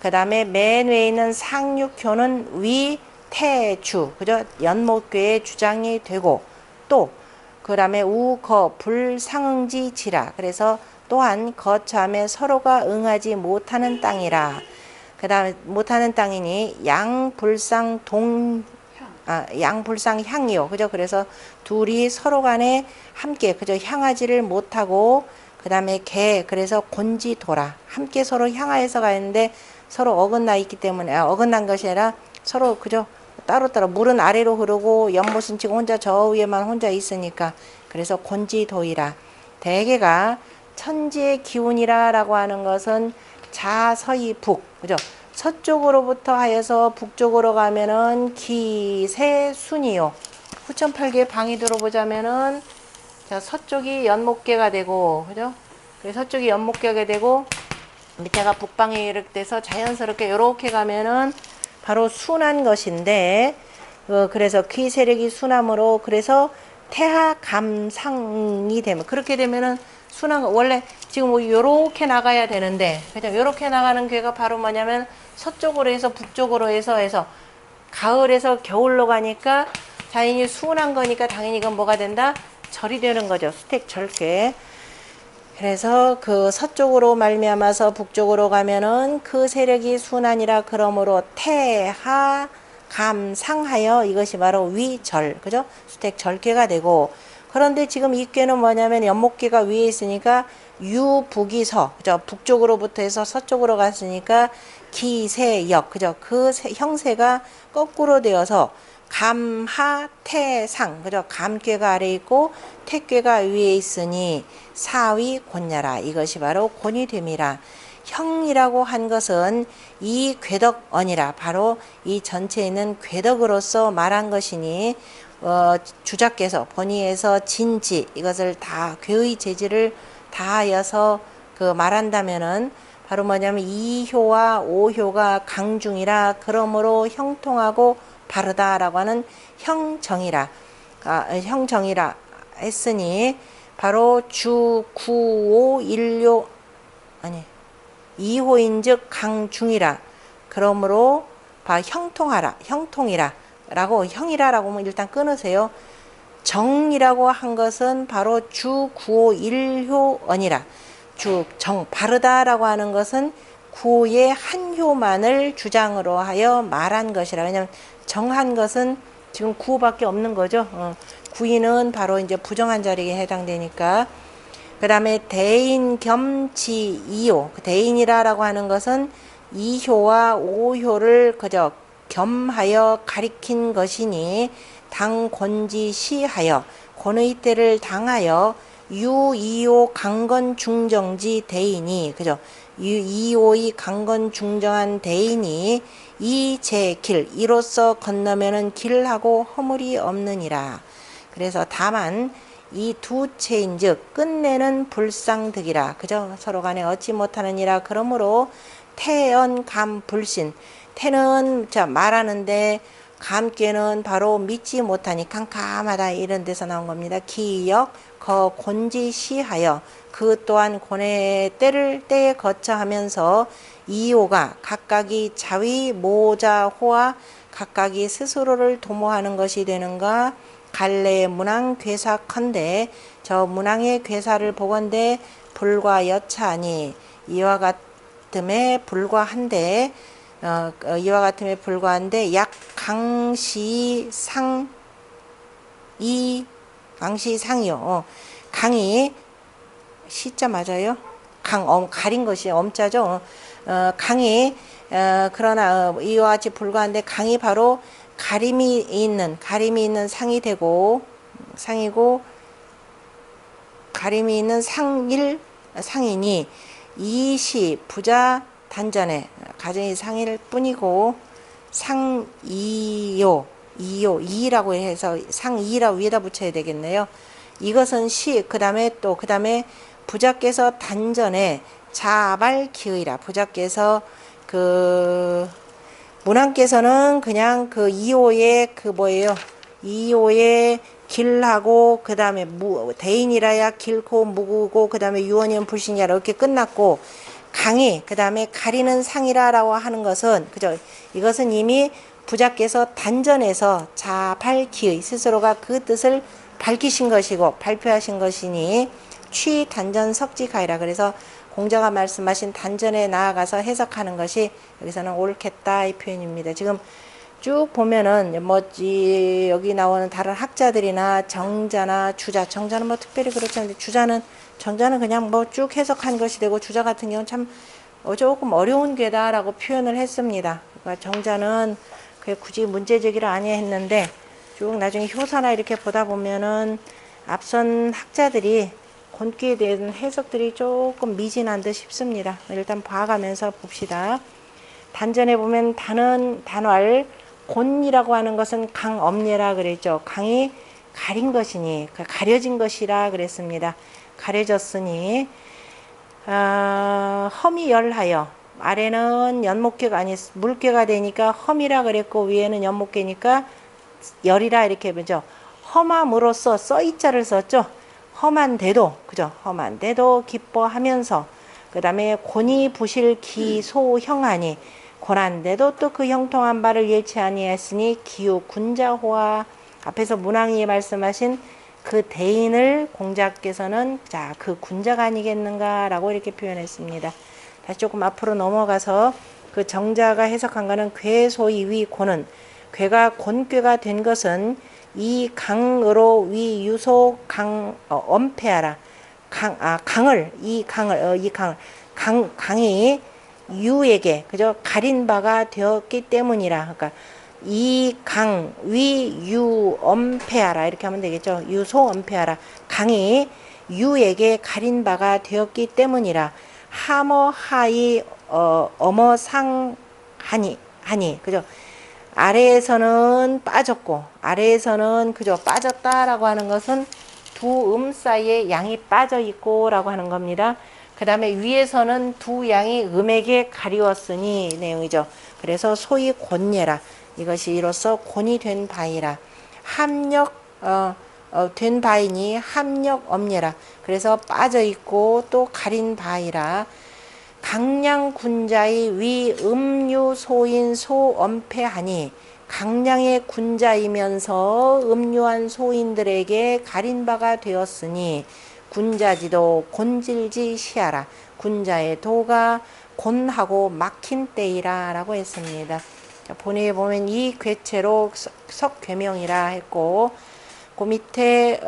그 다음에 맨 위에 있는 상육효는 위태주 그죠? 연목괴의 주장이 되고 또 그 다음에 우거 불상응지지라 그래서 또한 거참에 서로가 응하지 못하는 땅이라. 그 다음에 못하는 땅이니 양불상향이요. 그죠? 그래서 둘이 서로 간에 함께, 그죠? 향하지를 못하고, 그 다음에 그래서 곤지도라. 함께 서로 향하여서 가는데 서로 어긋나 있기 때문에, 어긋난 것이 아니라 서로, 그죠? 따로따로 물은 아래로 흐르고 연못은 지금 혼자 저 위에만 혼자 있으니까 그래서 곤지도이라. 대개가 천지의 기운이라 라고 하는 것은 자서이 북, 그죠? 서쪽으로부터 하여서 북쪽으로 가면은 기세순이요. 9,800개 방이 들어보자면은 자, 서쪽이 연목계가 되고, 그죠? 서쪽이 연목계가 되고 밑에가 북방에 이렇게 자연스럽게 이렇게 가면은 바로 순한 것인데, 그래서 귀 세력이 순함으로 그래서 태하 감상이 되면 그렇게 되면은 순한 거 원래 지금 뭐 요렇게 나가야 되는데 그죠? 요렇게 나가는 괴가 바로 뭐냐면 서쪽으로 해서 북쪽으로 해서 가을에서 겨울로 가니까 자연히 순한 거니까 당연히 이건 뭐가 된다? 절이 되는 거죠. 수택절괴. 그래서 그 서쪽으로 말미암아서 북쪽으로 가면은 그 세력이 순환이라 그러므로 태하 감상하여 이것이 바로 위절 그죠? 수택절괴가 되고 그런데 지금 이 꾀는 뭐냐면 연목괴가 위에 있으니까 유북이서 그죠? 북쪽으로부터 해서 서쪽으로 갔으니까 기세역 그죠? 그 형세가 거꾸로 되어서 감하태상 그죠? 감괴가 아래 있고 태괴가 위에 있으니 사위 곤야라 이것이 바로 곤이 됨이라. 형이라고 한 것은 이 괴덕언이라 바로 이 전체에 있는 괴덕으로서 말한 것이니 주자께서 번의에서 진지 이것을 다 괴의 재질을 다하여서 그 말한다면은 바로 뭐냐면 이효와 오효가 강중이라 그러므로 형통하고 바르다라고 하는 형정이라 했으니 바로 주구오 일료 아니 이호인즉 강중이라 그러므로 형통이라 라고 형이라라고 하면 일단 끊으세요. 정이라고 한 것은 바로 주구오 일효언이라 정 바르다라고 하는 것은 구의 한 효만을 주장으로 하여 말한 것이라. 왜냐하면 정한 것은 지금 구밖에 없는 거죠. 구이는 바로 이제 부정한 자리에 해당되니까. 그 다음에 대인 겸지 이효 대인이라고 하는 것은 이효와 오효를 그저 겸하여 가리킨 것이니 당곤지시하여 권의 때를 당하여 유이오 강건중정지 대인이 그죠? 유이오의 강건중정한 대인이 이제길 이로써 건너면은 길하고 허물이 없느니라. 그래서 다만 이 두 체인즉 끝내는 불상득이라 그죠? 서로 간에 얻지 못하느니라. 그러므로 태연 감 불신 태는 자 말하는데 감께는 바로 믿지 못하니 캄캄하다 이런 데서 나온 겁니다. 기역 거 곤지시하여 그 또한 고뇌의 때에 거쳐하면서 이호가 각각이 자위 모자호와 각각이 스스로를 도모하는 것이 되는가. 갈래의 문왕 괴사컨대 저 문왕의 괴사를 보건대 불과 여차하니 이와 같음에 불과한데 약 강시상이요. 강이 시자 맞아요? 가린 것이 엄자죠. 강이 그러나 이와 같이 불과한데 강이 바로 가림이 있는 상이고 가림이 있는 상이니 이시 부자 단전에 가정이 상일 뿐이고 이라고 해서 상이라고 위에다 붙여야 되겠네요. 이것은 그 다음에 부자께서 단전에 자발기의라. 부자께서 그 문왕께서는 그냥 그 2호의 그 뭐예요? 2호의 길하고 그 다음에 대인이라야 길고 무구고 그 다음에 유언이면 불신이라 이렇게 끝났고, 강이 그 다음에 가리는 상이라라고 하는 것은 그죠? 이것은 이미 부자께서 단전에서 자발기의 스스로가 그 뜻을 밝히신 것이고 발표하신 것이니 취 단전 석지가이라. 그래서 공자가 말씀하신 단전에 나아가서 해석하는 것이 여기서는 옳겠다 이 표현입니다. 지금 쭉 보면은 여기 나오는 다른 학자들이나 정자나 주자, 정자는 뭐 특별히 그렇지 않은데 정자는 그냥 뭐 쭉 해석한 것이 되고, 주자 같은 경우는 참 조금 어려운 괴다라고 표현을 했습니다. 그러니까 정자는 굳이 문제 제기를 아니 했는데, 쭉 나중에 효사나 이렇게 보다 보면은 앞선 학자들이 곤기에 대한 해석들이 조금 미진한 듯 싶습니다. 일단 봐가면서 봅시다. 단전에 보면 단왈 곤이라고 하는 것은 강엄례라 그랬죠. 강이 가린 것이니 가려진 것이라 그랬습니다. 가려졌으니 험이 열하여, 아래는 연목계가 아니 물계가 되니까 험이라 그랬고 위에는 연목계니까 열이라 이렇게 보죠. 험함으로써 써이자를 썼죠. 험한데도 그죠? 험한데도 기뻐하면서, 그 다음에 곤이 부실 기소형하니, 고난데도 또 그 형통한 바를 예치 아니했으니 기후 군자호와. 앞에서 문왕이 말씀하신 그 대인을 공자께서는 자 그 군자가 아니겠는가라고 이렇게 표현했습니다. 다시 조금 앞으로 넘어가서 그 정자가 해석한 거는 괴소이 위 고는, 괴가 곤괴가 된 것은 이 강으로 위 유소 강 엄폐하라. 강이 유에게 그죠? 가린 바가 되었기 때문이라. 그러니까 이 강 위 유 엄폐하라 이렇게 하면 되겠죠. 유소 엄폐하라. 강이 유에게 가린 바가 되었기 때문이라. 하머 하이 어머상 하니 그죠? 아래에서는 빠졌고 아래에서는 그죠? 빠졌다라고 하는 것은 두 사이에 양이 빠져 있고 라고 하는 겁니다. 그 다음에 위에서는 두 양이 음에게 가리웠으니 내용이죠. 그래서 소위 곤예라. 이것이 이로써 곤이 된 바이라. 합력 된 바이니 합력 엄예라. 그래서 빠져 있고 또 가린 바이라. 강량 군자의 위 음유 소인 소엄폐하니, 강량의 군자이면서 음유한 소인들에게 가린 바가 되었으니 군자지도 곤질지 시하라. 군자의 도가 곤하고 막힌 때이라 라고 했습니다. 본의에 보면 이 괴체로 석괴명이라 했고, 그 밑에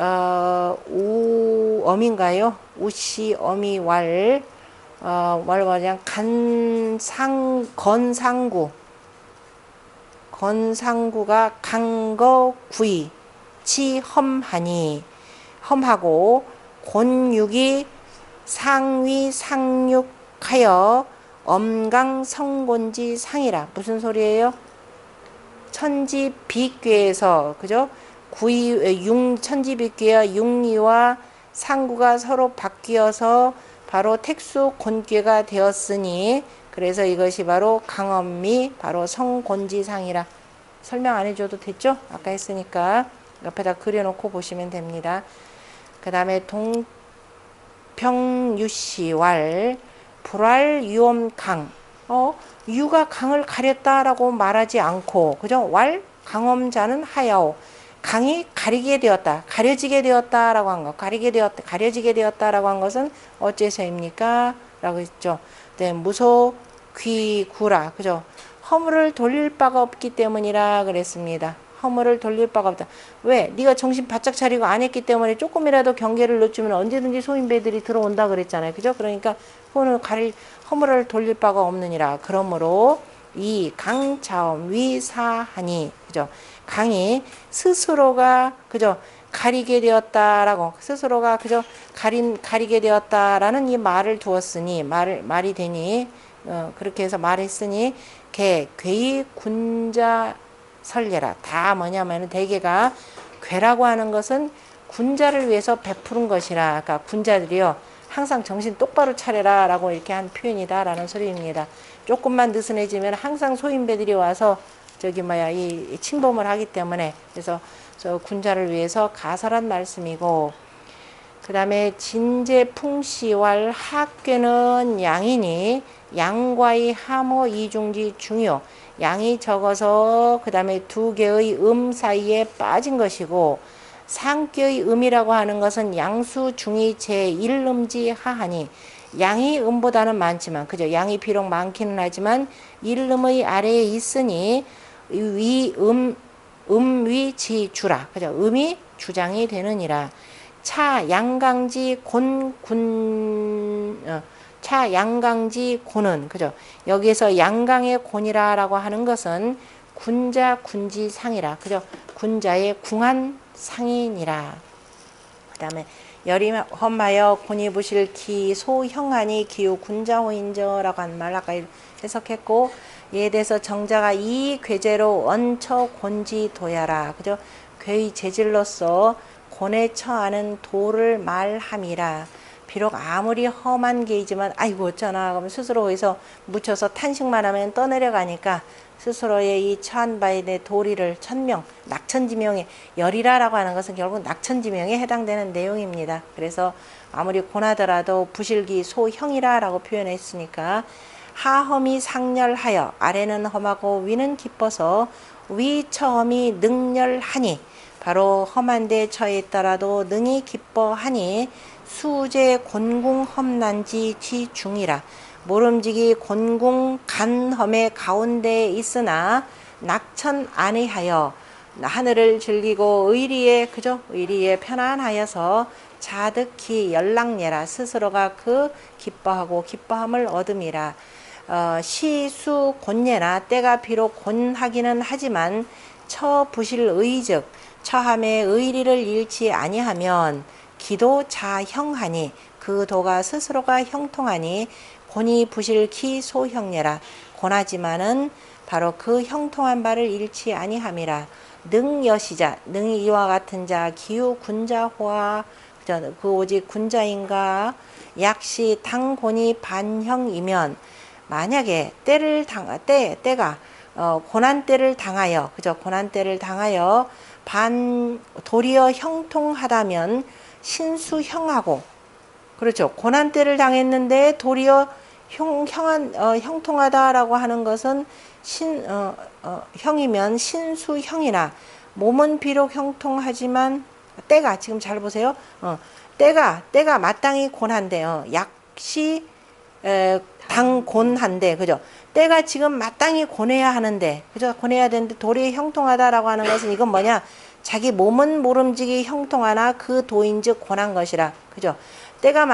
우엄인가요? 우시 어미 왈 그냥 건상구가 강거구이 치험하니, 험하고 곤육이 상위 상육하여 엄강성곤지 상이라. 무슨 소리예요? 천지비괴에서 그죠? 천지비괴와 융리와 상구가 서로 바뀌어서 바로 택수 곤괴가 되었으니, 그래서 이것이 바로 강엄미 바로 성곤지상이라. 설명 안 해줘도 됐죠? 아까 했으니까 옆에다 그려놓고 보시면 됩니다. 그 다음에 동평유시왈 불활 유엄강. 유가 강을 가렸다라고 말하지 않고 그죠? 왈 강엄자는 하야오. 강이 가리게 되었다, 가려지게 되었다라고 한 것, 가려지게 되었다라고 한 것은 어째서입니까? 라고 했죠. 네, 무소 귀구라, 그죠? 허물을 돌릴 바가 없기 때문이라 그랬습니다. 허물을 돌릴 바가 없다. 왜? 네가 정신 바짝 차리고 안 했기 때문에 조금이라도 경계를 늦추면 언제든지 소인배들이 들어온다 그랬잖아요. 그죠? 그러니까 허물을 돌릴 바가 없느니라. 그러므로 이 강차엄 위사하니, 그죠? 강이 스스로가 그죠? 가리게 되었다라고, 스스로가 그죠? 가리게 되었다라는 이 말을 두었으니, 말이 되니, 그렇게 해서 말했으니, 괴의 군자 설례라. 다 뭐냐면은 대개가 괴라고 하는 것은 군자를 위해서 베푸는 것이라. 그러니까 군자들이요, 항상 정신 똑바로 차려라 라고 이렇게 한 표현이다 라는 소리입니다. 조금만 느슨해지면 항상 소인배들이 와서 이 침범을 하기 때문에, 그래서 저 군자를 위해서 가설한 말씀이고, 그 다음에 진제풍시왈 학괴는 양이니 양과의 함어 이중지 중요, 양이 적어서 그 다음에 두 개의 사이에 빠진 것이고, 상교의 음이라고 하는 것은 양수 중이 제1음지 하하니, 양이 음보다는 많지만, 그죠? 양이 비록 많기는 하지만 일음의 아래에 있으니 위 위 지 주라, 그죠? 음이 주장이 되느니라. 차 양강지 차 양강지 곤은, 그죠? 여기에서 양강의 곤이라라고 하는 것은 군자 군지상이라, 그죠? 군자의 궁한 상인이라. 그 다음에 열이 험하여 곤이 부실 기 소형하니 기후 군자호인저라고 한 말 아까 해석했고, 이에 대해서 정자가 이 괴제로 원처 곤지 도야라, 그죠? 괴의 재질로서 곤에 처하는 도를 말함이라. 비록 아무리 험한 게이지만 아이고 어쩌나 그러면 스스로 거기서 묻혀서 탄식만 하면 떠내려가니까 스스로의 이 처한 바에 대해 도리를 천명, 낙천지명의 열이라라고 하는 것은 결국 낙천지명에 해당되는 내용입니다. 그래서 아무리 고나더라도 부실기 소형이라라고 표현했으니까, 하험이 상렬하여 아래는 험하고 위는 기뻐서 위처험이 능렬하니, 바로 험한 데 처해 있더라도 능히 기뻐하니 수제 곤궁 험난지 지중이라. 모름지기 곤궁 간험의 가운데에 있으나 낙천 아니하여 하늘을 즐기고 의리에, 그죠? 의리에 편안하여서 자득히 연락내라. 스스로가 그 기뻐하고 기뻐함을 얻음이라. 시수 곤예나 때가 비록 곤하기는 하지만 처부실 의즉 처함의 의리를 잃지 아니하면 기도 자형하니, 그 도가 스스로가 형통하니 곤이 부실 기 소형예라. 곤하지만은 바로 그 형통한 바를 잃지 아니함이라. 능여시자, 능이 이와 같은 자 기후 군자호와, 그 오직 군자인가. 약시 당곤이 반형이면, 만약에 때가 고난 때를 당하여, 그죠? 고난 때를 당하여 도리어 형통하다면 신수형하고, 그렇죠? 고난 때를 당했는데 도리어 형통하다라고 하는 것은 형이면 신수형이나, 몸은 비록 형통하지만 때가, 지금 잘 보세요. 때가 마땅히 곤한데요. 약시 당곤한데, 그죠? 때가 지금 마땅히 고내야 하는데, 그죠? 고내야 되는데 도리에 형통하다라고 하는 것은 이건 뭐냐? 자기 몸은 모름지기 형통하나 그 도인즉 고난 것이라, 그죠? 때가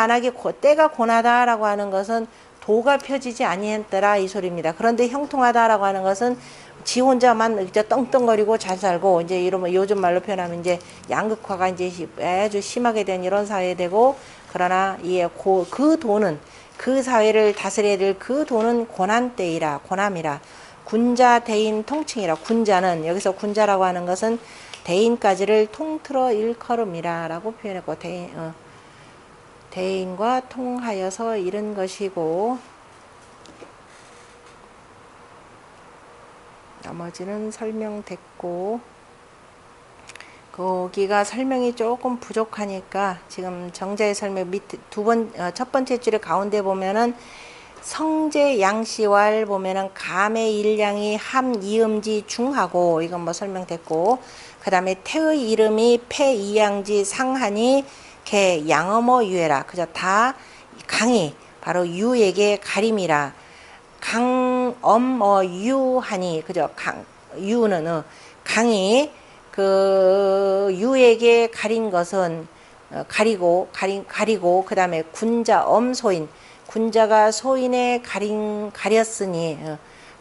때가 고나다라고 하는 것은 도가 펴지지 아니했더라 이 소리입니다. 그런데 형통하다라고 하는 것은 지 혼자만 이제 떵떵거리고 잘 살고, 이제 이러면 요즘 말로 표현하면 이제 양극화가 이제 아주 심하게 된 이런 사회되고, 그러나 그 도는, 그 사회를 다스려야 될 그 도는 고난때이라, 고남이라. 군자 대인 통칭이라. 군자는, 여기서 군자라고 하는 것은 대인까지를 통틀어 일컬음이라 라고 표현했고, 대인과 통하여서 이른 것이고, 나머지는 설명됐고, 거기가 설명이 조금 부족하니까 지금 정자의 설명 밑에 첫 번째 줄의 가운데 보면은 성제 양시왈 보면은 감의 일량이 함 이음지 중하고, 이건 뭐 설명됐고, 그 다음에 태의 이름이 폐 이양지 상하니 개 양어머 유해라. 그죠? 다 강이 바로 유에게 가림이라. 강엄어 유하니, 그죠? 유는 강이 그 유에게 가린 것은 가리고 그 다음에 군자 엄소인, 군자가 소인에 가렸으니,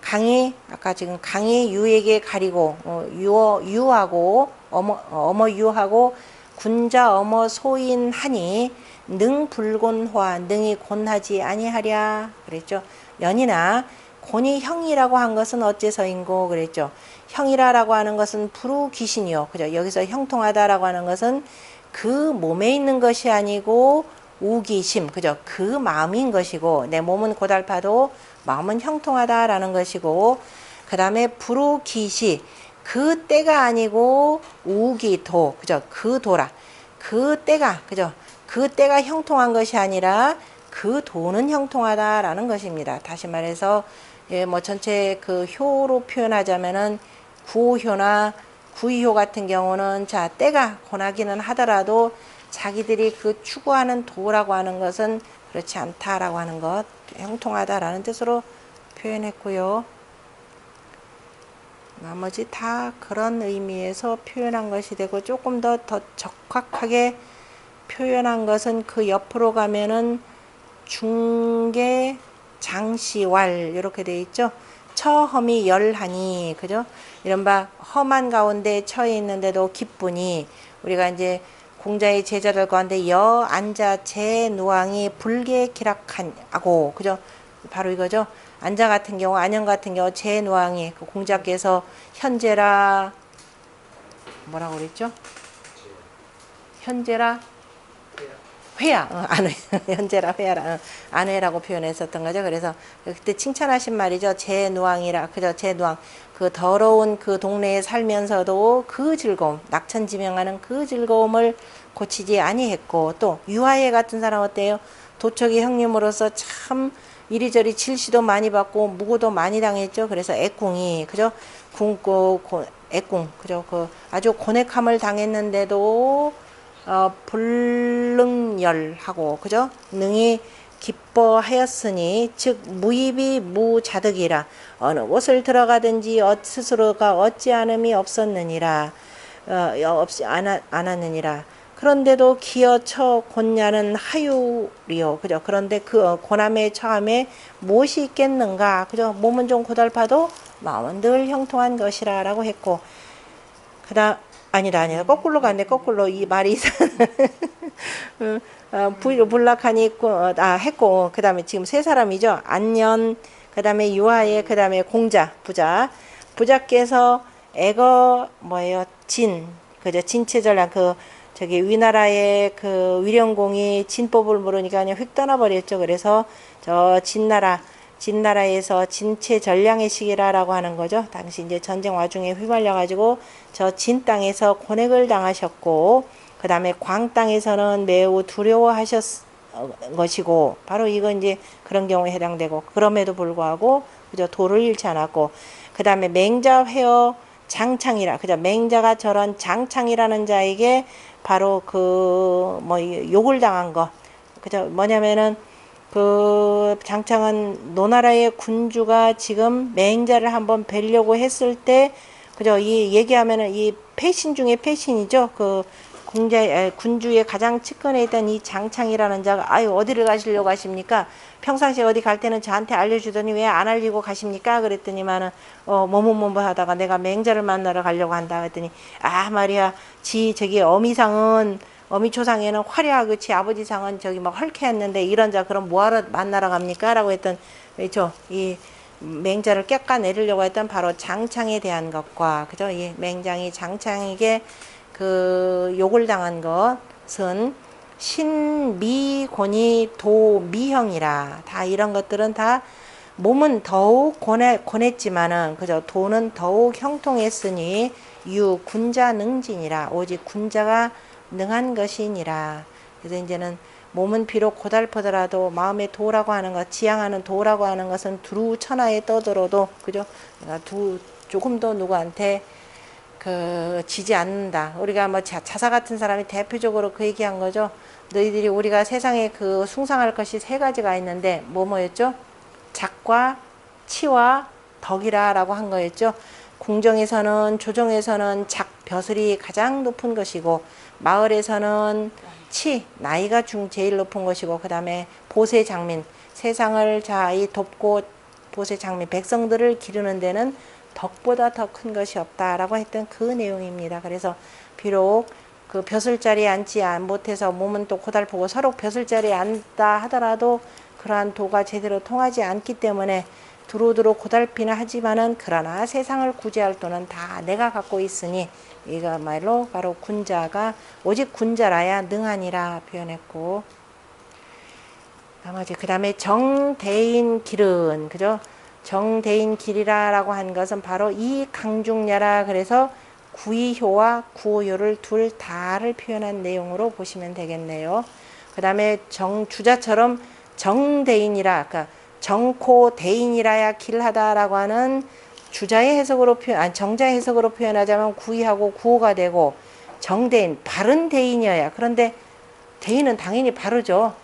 강이 아까 지금 강이 유에게 가리고 유하고 어머 유하고 군자 어머 소인하니 능 불곤화, 능이 곤하지 아니하랴 그랬죠. 연이나 곤이 형이라고 한 것은 어째서인고 그랬죠. 형이라고 하는 것은 불우 귀신이요, 그죠? 여기서 형통하다라고 하는 것은 그 몸에 있는 것이 아니고 우기심, 그죠? 그 마음인 것이고, 내 몸은 고달파도 마음은 형통하다라는 것이고, 그 다음에 불호기시, 그 때가 아니고 우기도, 그죠? 그 도라. 그 때가, 그죠? 그 때가 형통한 것이 아니라 그 도는 형통하다라는 것입니다. 다시 말해서, 예, 뭐 전체 그 효로 표현하자면은 구효나 구이효 같은 경우는 자, 때가 권하기는 하더라도 자기들이 그 추구하는 도라고 하는 것은 그렇지 않다라고 하는 것, 형통하다라는 뜻으로 표현했고요. 나머지 다 그런 의미에서 표현한 것이 되고, 조금 더 적확하게 표현한 것은 그 옆으로 가면은 중계 장시왈 이렇게 돼 있죠. 처험이 열하니, 그죠? 이른바 험한 가운데 처해 있는데도 기쁘니, 우리가 이제 공자의 제자들 가운데 여 안자 제 누왕이 불계 기락하고, 그죠? 바로 이거죠. 안자 같은 경우, 안영 같은 경우 제 누왕이 그 공자께서 현재라 뭐라고 그랬죠? 현재라 회야, 안회, 현재라 회야라, 안회라고 표현했었던 거죠. 그래서 그때 칭찬하신 말이죠. 제 누왕이라, 그죠? 제 누왕, 그 더러운 그 동네에 살면서도 그 즐거움, 낙천지명하는 그 즐거움을 고치지 아니했고, 또 유아예 같은 사람 어때요? 도척이 형님으로서 참 이리저리 질시도 많이 받고 무고도 많이 당했죠. 그래서 애궁이, 그죠? 굶고 애궁, 그죠? 그 아주 고뇌함을 당했는데도 불능열하고, 그죠? 능히 기뻐하였으니, 즉 무입이 무자득이라, 어느 곳을 들어가든지 스스로가 얻지 않음이 없었느니라, 없지 않았느니라. 그런데도 기어처 곤냐는 하유리요, 그죠? 그런데 그 고난에 처함에 무엇이 있겠는가, 그죠? 몸은 좀 고달파도 마음은 늘 형통한 것이라라고 했고, 그다음 아니다 거꾸로 갔네. 거꾸로 이 말이 불락하니 했고, 그다음에 지금 세 사람이죠. 안년, 그다음에 유아예, 그다음에 공자 부자께서 애거 뭐예요? 진, 그죠? 진체전략, 그 저기 위나라의 그 위령공이 진법을 모르니까 그냥 휙 떠나버렸죠. 그래서 저 진나라에서 진체전량의 시기라라고 하는 거죠. 당시 이제 전쟁 와중에 휘말려가지고 저 진 땅에서 고뇌를 당하셨고, 그 다음에 광 땅에서는 매우 두려워하셨 것이고, 바로 이건 이제 그런 경우에 해당되고, 그럼에도 불구하고 그저 도를 잃지 않았고, 그 다음에 맹자 회어 장창이라, 그죠? 맹자가 저런 장창이라는 자에게 바로 그 뭐 욕을 당한 거, 그죠? 뭐냐면은 그 장창은 노나라의 군주가 지금 맹자를 한번 뵈려고 했을 때, 그죠? 이 얘기하면은 이 패신 중에 패신이죠. 그 군주의 가장 측근에 있던 이 장창이라는 자가, 아유 어디를 가시려고 하십니까? 평상시에 어디 갈 때는 저한테 알려주더니 왜 안 알리고 가십니까? 그랬더니만은 머뭇머뭇하다가 내가 맹자를 만나러 가려고 한다 그랬더니, 아 말이야, 저기 어미초상에는 화려하고 지 아버지상은 저기 막 헐케했는데 이런 자 그럼 뭐하러 만나러 갑니까? 라고 했던, 그렇죠? 이 맹자를 깎아내리려고 했던 바로 장창에 대한 것과, 그죠? 이 맹장이 장창에게 그 욕을 당한 것은 신미곤이 도미형이라. 다 이런 것들은 다 몸은 더욱 고냈지만은, 그죠? 도는 더욱 형통했으니 유 군자 능진이라. 오직 군자가 능한 것이니라. 그래서 이제는 몸은 비록 고달프더라도 마음의 도라고 하는 것, 지향하는 도라고 하는 것은 두루 천하에 떠들어도, 그죠? 조금도 누구한테 지지 않는다. 우리가 뭐 자사 같은 사람이 대표적으로 그 얘기한 거죠. 너희들이 우리가 세상에 그 숭상할 것이 세 가지가 있는데 뭐였죠? 작과 치와 덕이라라고 한 거였죠. 궁정에서는, 조정에서는 작, 벼슬이 가장 높은 것이고, 마을에서는 치, 나이가 제일 높은 것이고, 그 다음에 보세 장민, 세상을 잘 돕고 보세 장민, 백성들을 기르는 데는 덕보다 더 큰 것이 없다라고 했던 그 내용입니다. 그래서 비록 그 벼슬자리에 앉지 못해서 몸은 또 고달프고 서로 벼슬자리에 앉다 하더라도 그러한 도가 제대로 통하지 않기 때문에 두루두루 고달피는 하지만은, 그러나 세상을 구제할 도는 다 내가 갖고 있으니 이거말로 바로 군자가 오직 군자라야 능하니라 표현했고, 나머지 그 다음에 정대인 길은 그죠? 정대인 길이라라고 한 것은 바로 이 강중야라 그래서 구이효와 구호효를 둘 다를 표현한 내용으로 보시면 되겠네요. 그 다음에 주자처럼 정대인이라 그러니까 정코대인이라야 길하다라고 하는 주자의 해석으로 정자의 해석으로 표현하자면 구이하고 구호가 되고 정대인 바른 대인이어야 그런데 대인은 당연히 바르죠.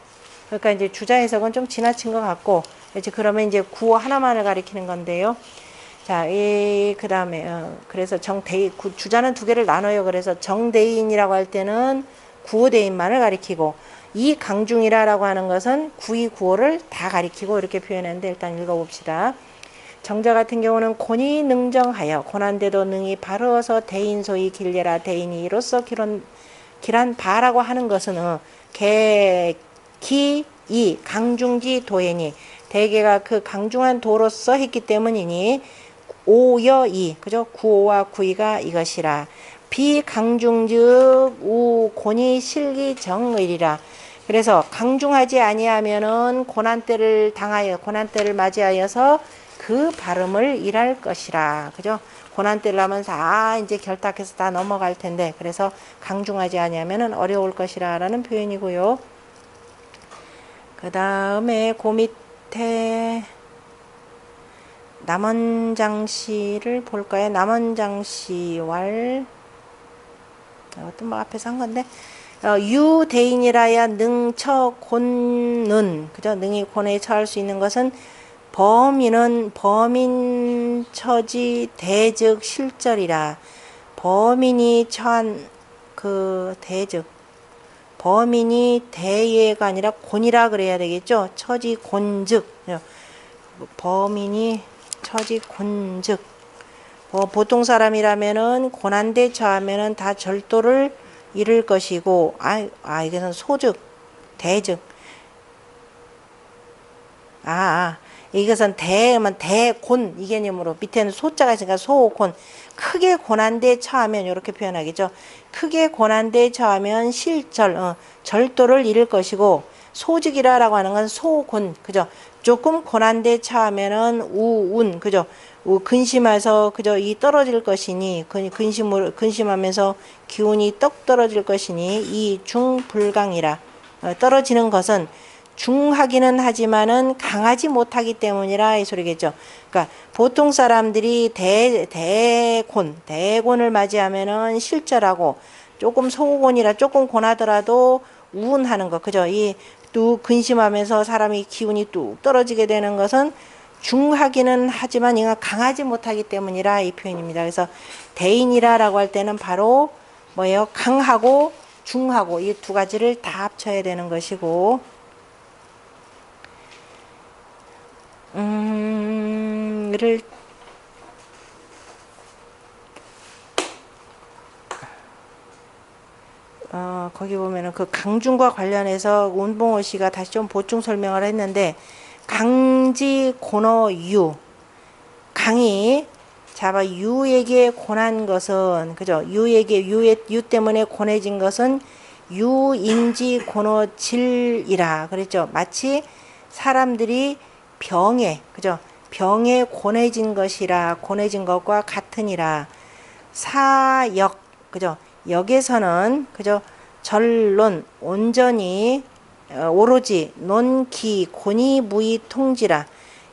그러니까 이제 주자 해석은 좀 지나친 것 같고 이제 그러면 이제 구호 하나만을 가리키는 건데요. 자, 그 다음에 그래서 주자는 두 개를 나눠요. 그래서 정대인이라고 할 때는 구호대인만을 가리키고 이 강중이라라고 하는 것은 구이 구호를 다 가리키고 이렇게 표현했는데 일단 읽어봅시다. 정자 같은 경우는 곤이 능정하여 고난데도 능히 바르어서 대인소이 길례라 대인이 이로써 길한 바라고 하는 것은 이 강중지 도행이 대개가 그 강중한 도로서 했기 때문이니 오여이 그죠? 구오와 구이가 이것이라 비강중즉 우곤이 실기정의리라. 그래서 강중하지 아니하면은 고난때를 맞이하여서 그 발음을 일할 것이라. 그죠? 고난때를 하면서 이제 결탁해서 다 넘어갈 텐데 그래서 강중하지 아니하면은 어려울 것이라라는 표현이고요. 그 다음에 그 밑에 남원장시를 볼까요? 남원장시왈 어떤 뭐 앞에서 한 건데 유대인이라야 능처 곤는 그죠? 능히 곤에 처할 수 있는 것은 범인 처지 대즉 실절이라. 범인이 처한 그 대즉 범인이 대예가 아니라 곤이라 그래야 되겠죠. 처지 곤즉 범인이 처지 곤즉 보통 사람이라면은 고난데 처하면은 다 절도를 이룰 것이고 이것은 소즉 대즉 이것은 대곤 이 개념으로 밑에는 소자가 있으니까 소곤 크게 고난데 처하면 이렇게 표현하겠죠. 크게 고난데 처하면 절도를 이룰 것이고 소직이라고 하는 건 소곤 그죠. 조금 고난데 처하면은 우운 그죠. 근심해서 그죠. 이 떨어질 것이니 근심하면서 기운이 떡 떨어질 것이니 이 중불강이라. 떨어지는 것은 중하기는 하지만은 강하지 못하기 때문이라 이 소리겠죠. 그러니까 보통 사람들이 대곤을 맞이하면은 실절하고 조금 소곤이라 조금 고나더라도 우운하는 것 그죠. 이 뚝 근심하면서 사람이 기운이 뚝 떨어지게 되는 것은 중하기는 하지만 이가 강하지 못하기 때문이라 이 표현입니다. 그래서 대인이라라고 할 때는 바로 뭐예요? 강하고 중하고 이 두 가지를 다 합쳐야 되는 것이고 를 거기 보면은 그 강중과 관련해서 운봉호 씨가 다시 좀 보충 설명을 했는데 강지 고너 유 강이 유에게 권한 것은 그죠 유 때문에 권해진 것은 유인지 고너질이라 그랬죠. 마치 사람들이 병에 권해진 것과 같으니라. 사역 그죠 역에서는 그죠 전론 온전히 오로지 논기 곤이 무이 통지라.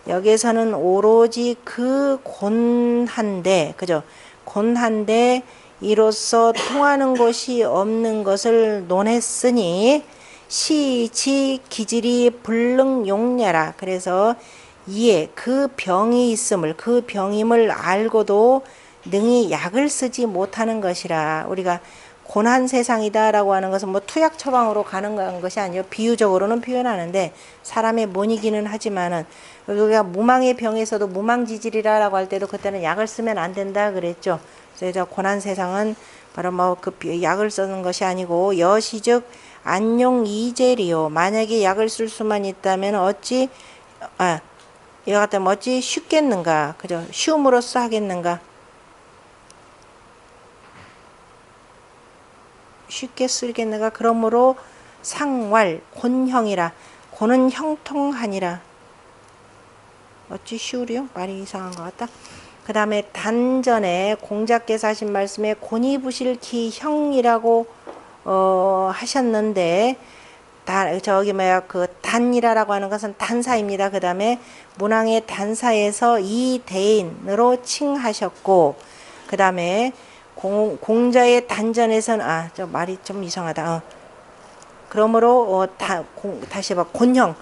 여기서는 오로지 그 곤한데 그죠 곤한데 이로써 통하는 것이 없는 것을 논했으니 시지 기질이 불능용냐라. 그래서 이에 그 병이 있음을 그 병임을 알고도 능히 약을 쓰지 못하는 것이라. 우리가 고난 세상이다 라고 하는 것은 뭐 투약 처방으로 가는 것이 아니요 비유적으로는 표현하는데 사람의 못 이기는 하지만은 우리가 무망의 병에서도 무망지질이라 라고 할 때도 그때는 약을 쓰면 안 된다 그랬죠. 그래서 고난 세상은 바로 뭐 그 약을 쓰는 것이 아니고 여시즉 안용 이제리요. 만약에 약을 쓸 수만 있다면 어찌 이와 같다면 어찌 쉽겠는가 그죠 쉬움으로써 하겠는가 쉽게 쓰겠는가. 그러므로 상왈 곤형이라. 고는 형통하니라. 어찌 쉬우리요? 말이 이상한 것 같다. 그 다음에 단전에 공자께서 하신 말씀에 곤이부실 기형이라고 하셨는데, 저기 그 단이라라고 하는 것은 단사입니다. 그 다음에 문왕의 단사에서 이 대인으로 칭하셨고, 그 다음에 공자의 단전에서는 저 말이 좀 이상하다. 그러므로 다시 해봐. 곤형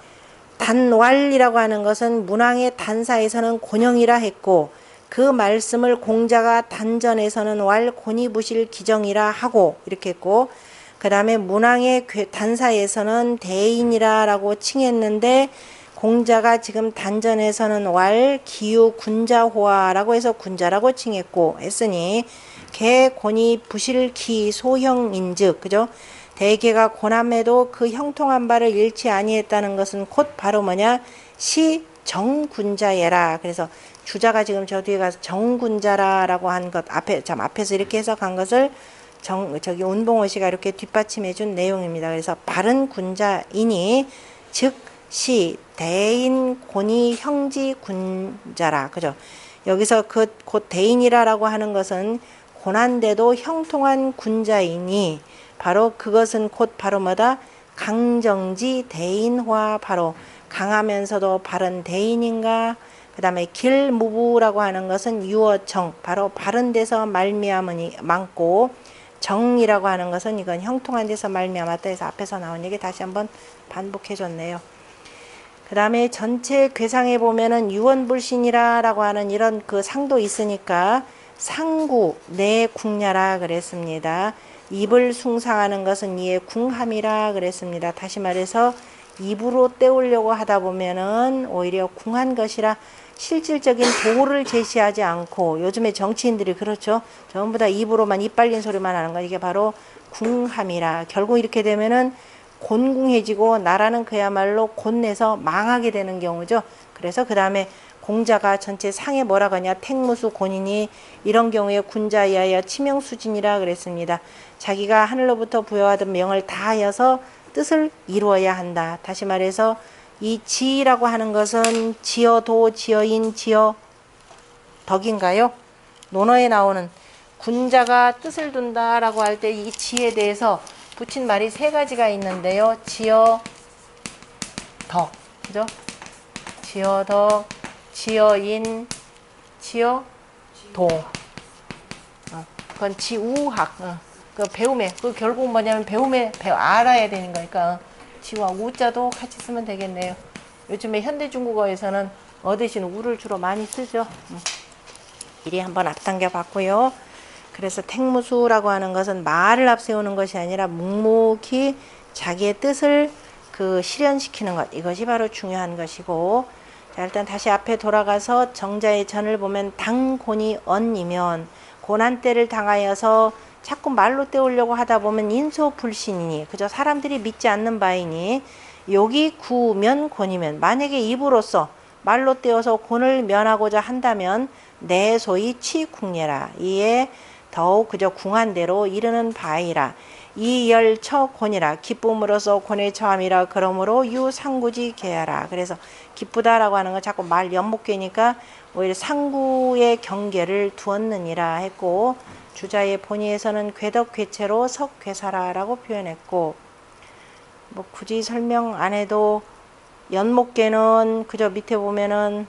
단왈이라고 하는 것은 문왕의 단사에서는 곤형이라 했고, 그 말씀을 공자가 단전에서는 왈 곤이부실 기정이라 하고 이렇게 했고, 그 다음에 문왕의 단사에서는 대인이라라고 칭했는데, 공자가 지금 단전에서는 왈 기유 군자호화라고 해서 군자라고 칭했고 했으니, 개 곤이 부실기 소형인즉, 그죠? 대개가 고남에도 그 형통한 바를 잃지 아니했다는 것은 곧 바로 뭐냐? 시 정군자예라. 그래서 주자가 지금 저 뒤에 가서 정군자라라고 한 것 앞에서 이렇게 해석한 것을 저기 운봉호 씨가 이렇게 뒷받침해 준 내용입니다. 그래서 바른 군자이니 즉 시 대인 곤이 형지 군자라. 그죠? 여기서 곧 대인이라라고 하는 것은 고난데도 형통한 군자이니, 바로 그것은 곧 바로 뭐다? 강정지 대인화, 바로 강하면서도 바른 대인인가? 그 다음에 길무부라고 하는 것은 유어정, 바로 바른 데서 말미암으니 많고, 정이라고 하는 것은 이건 형통한 데서 말미암았다 해서 앞에서 나온 얘기 다시 한번 반복해 줬네요. 그 다음에 전체 괴상에 보면은 유언불신이라고 하는 이런 그 상도 있으니까 상구 내 궁야라 그랬습니다. 입을 숭상하는 것은 이에 궁함이라 그랬습니다. 다시 말해서 입으로 때우려고 하다 보면은 오히려 궁한 것이라, 실질적인 도를 제시하지 않고, 요즘에 정치인들이 그렇죠. 전부 다 입으로만 입 빨린 소리만 하는 거, 이게 바로 궁함이라. 결국 이렇게 되면은 곤궁해지고 나라는 그야말로 곤내서 망하게 되는 경우죠. 그래서 그 다음에 공자가 전체 상에 뭐라고 하냐? 택무수 곤이니 이런 경우에 군자이하여 치명수진이라 그랬습니다. 자기가 하늘로부터 부여받은 명을 다하여서 뜻을 이루어야 한다. 다시 말해서 이 지라고 하는 것은 지어도, 지어인, 지어덕인가요? 논어에 나오는 군자가 뜻을 둔다라고 할 때 이 지에 대해서 붙인 말이 세 가지가 있는데요. 지어덕, 그죠? 지어덕, 지어인, 지어도. 그건 지우학. 그 배움에, 그 결국 뭐냐면 알아야 되는 거니까. 지와 우자도 같이 쓰면 되겠네요. 요즘에 현대 중국어에서는 대신 우를 주로 많이 쓰죠. 이리 한번 앞당겨 봤고요. 그래서 택무수라고 하는 것은 말을 앞세우는 것이 아니라 묵묵히 자기의 뜻을 실현시키는 것, 이것이 바로 중요한 것이고, 자, 일단 다시 앞에 돌아가서 정자의 전을 보면 당곤이 언이면, 고난 때를 당하여서 자꾸 말로 때우려고 하다 보면 인소불신이니, 그저 사람들이 믿지 않는 바이니, 여기 구면 곤이면, 만약에 입으로써 말로 때워서 곤을 면하고자 한다면 내 소위 치궁예라. 이에 더욱 그저 궁한 대로 이르는 바이라. 이열처 곤이라. 기쁨으로써 곤에 처함이라. 그러므로 유상구지 계하라. 그래서 기쁘다라고 하는 건 자꾸 말 연목계니까 오히려 상구의 경계를 두었느니라 했고, 주자의 본의에서는 괴덕괴체로 석괴사라라고 표현했고, 뭐 굳이 설명 안 해도 연목계는 그저 밑에 보면은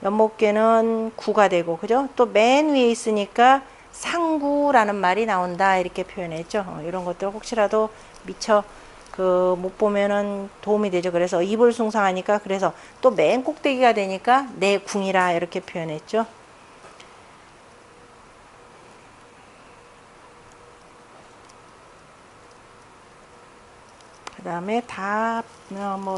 연목계는 구가 되고, 그죠? 또 맨 위에 있으니까 상구라는 말이 나온다 이렇게 표현했죠. 이런 것들 혹시라도 미처 못 보면은 도움이 되죠. 그래서 입을 숭상하니까, 그래서 또 맨 꼭대기가 되니까 내 궁이라 이렇게 표현했죠. 그 다음에 다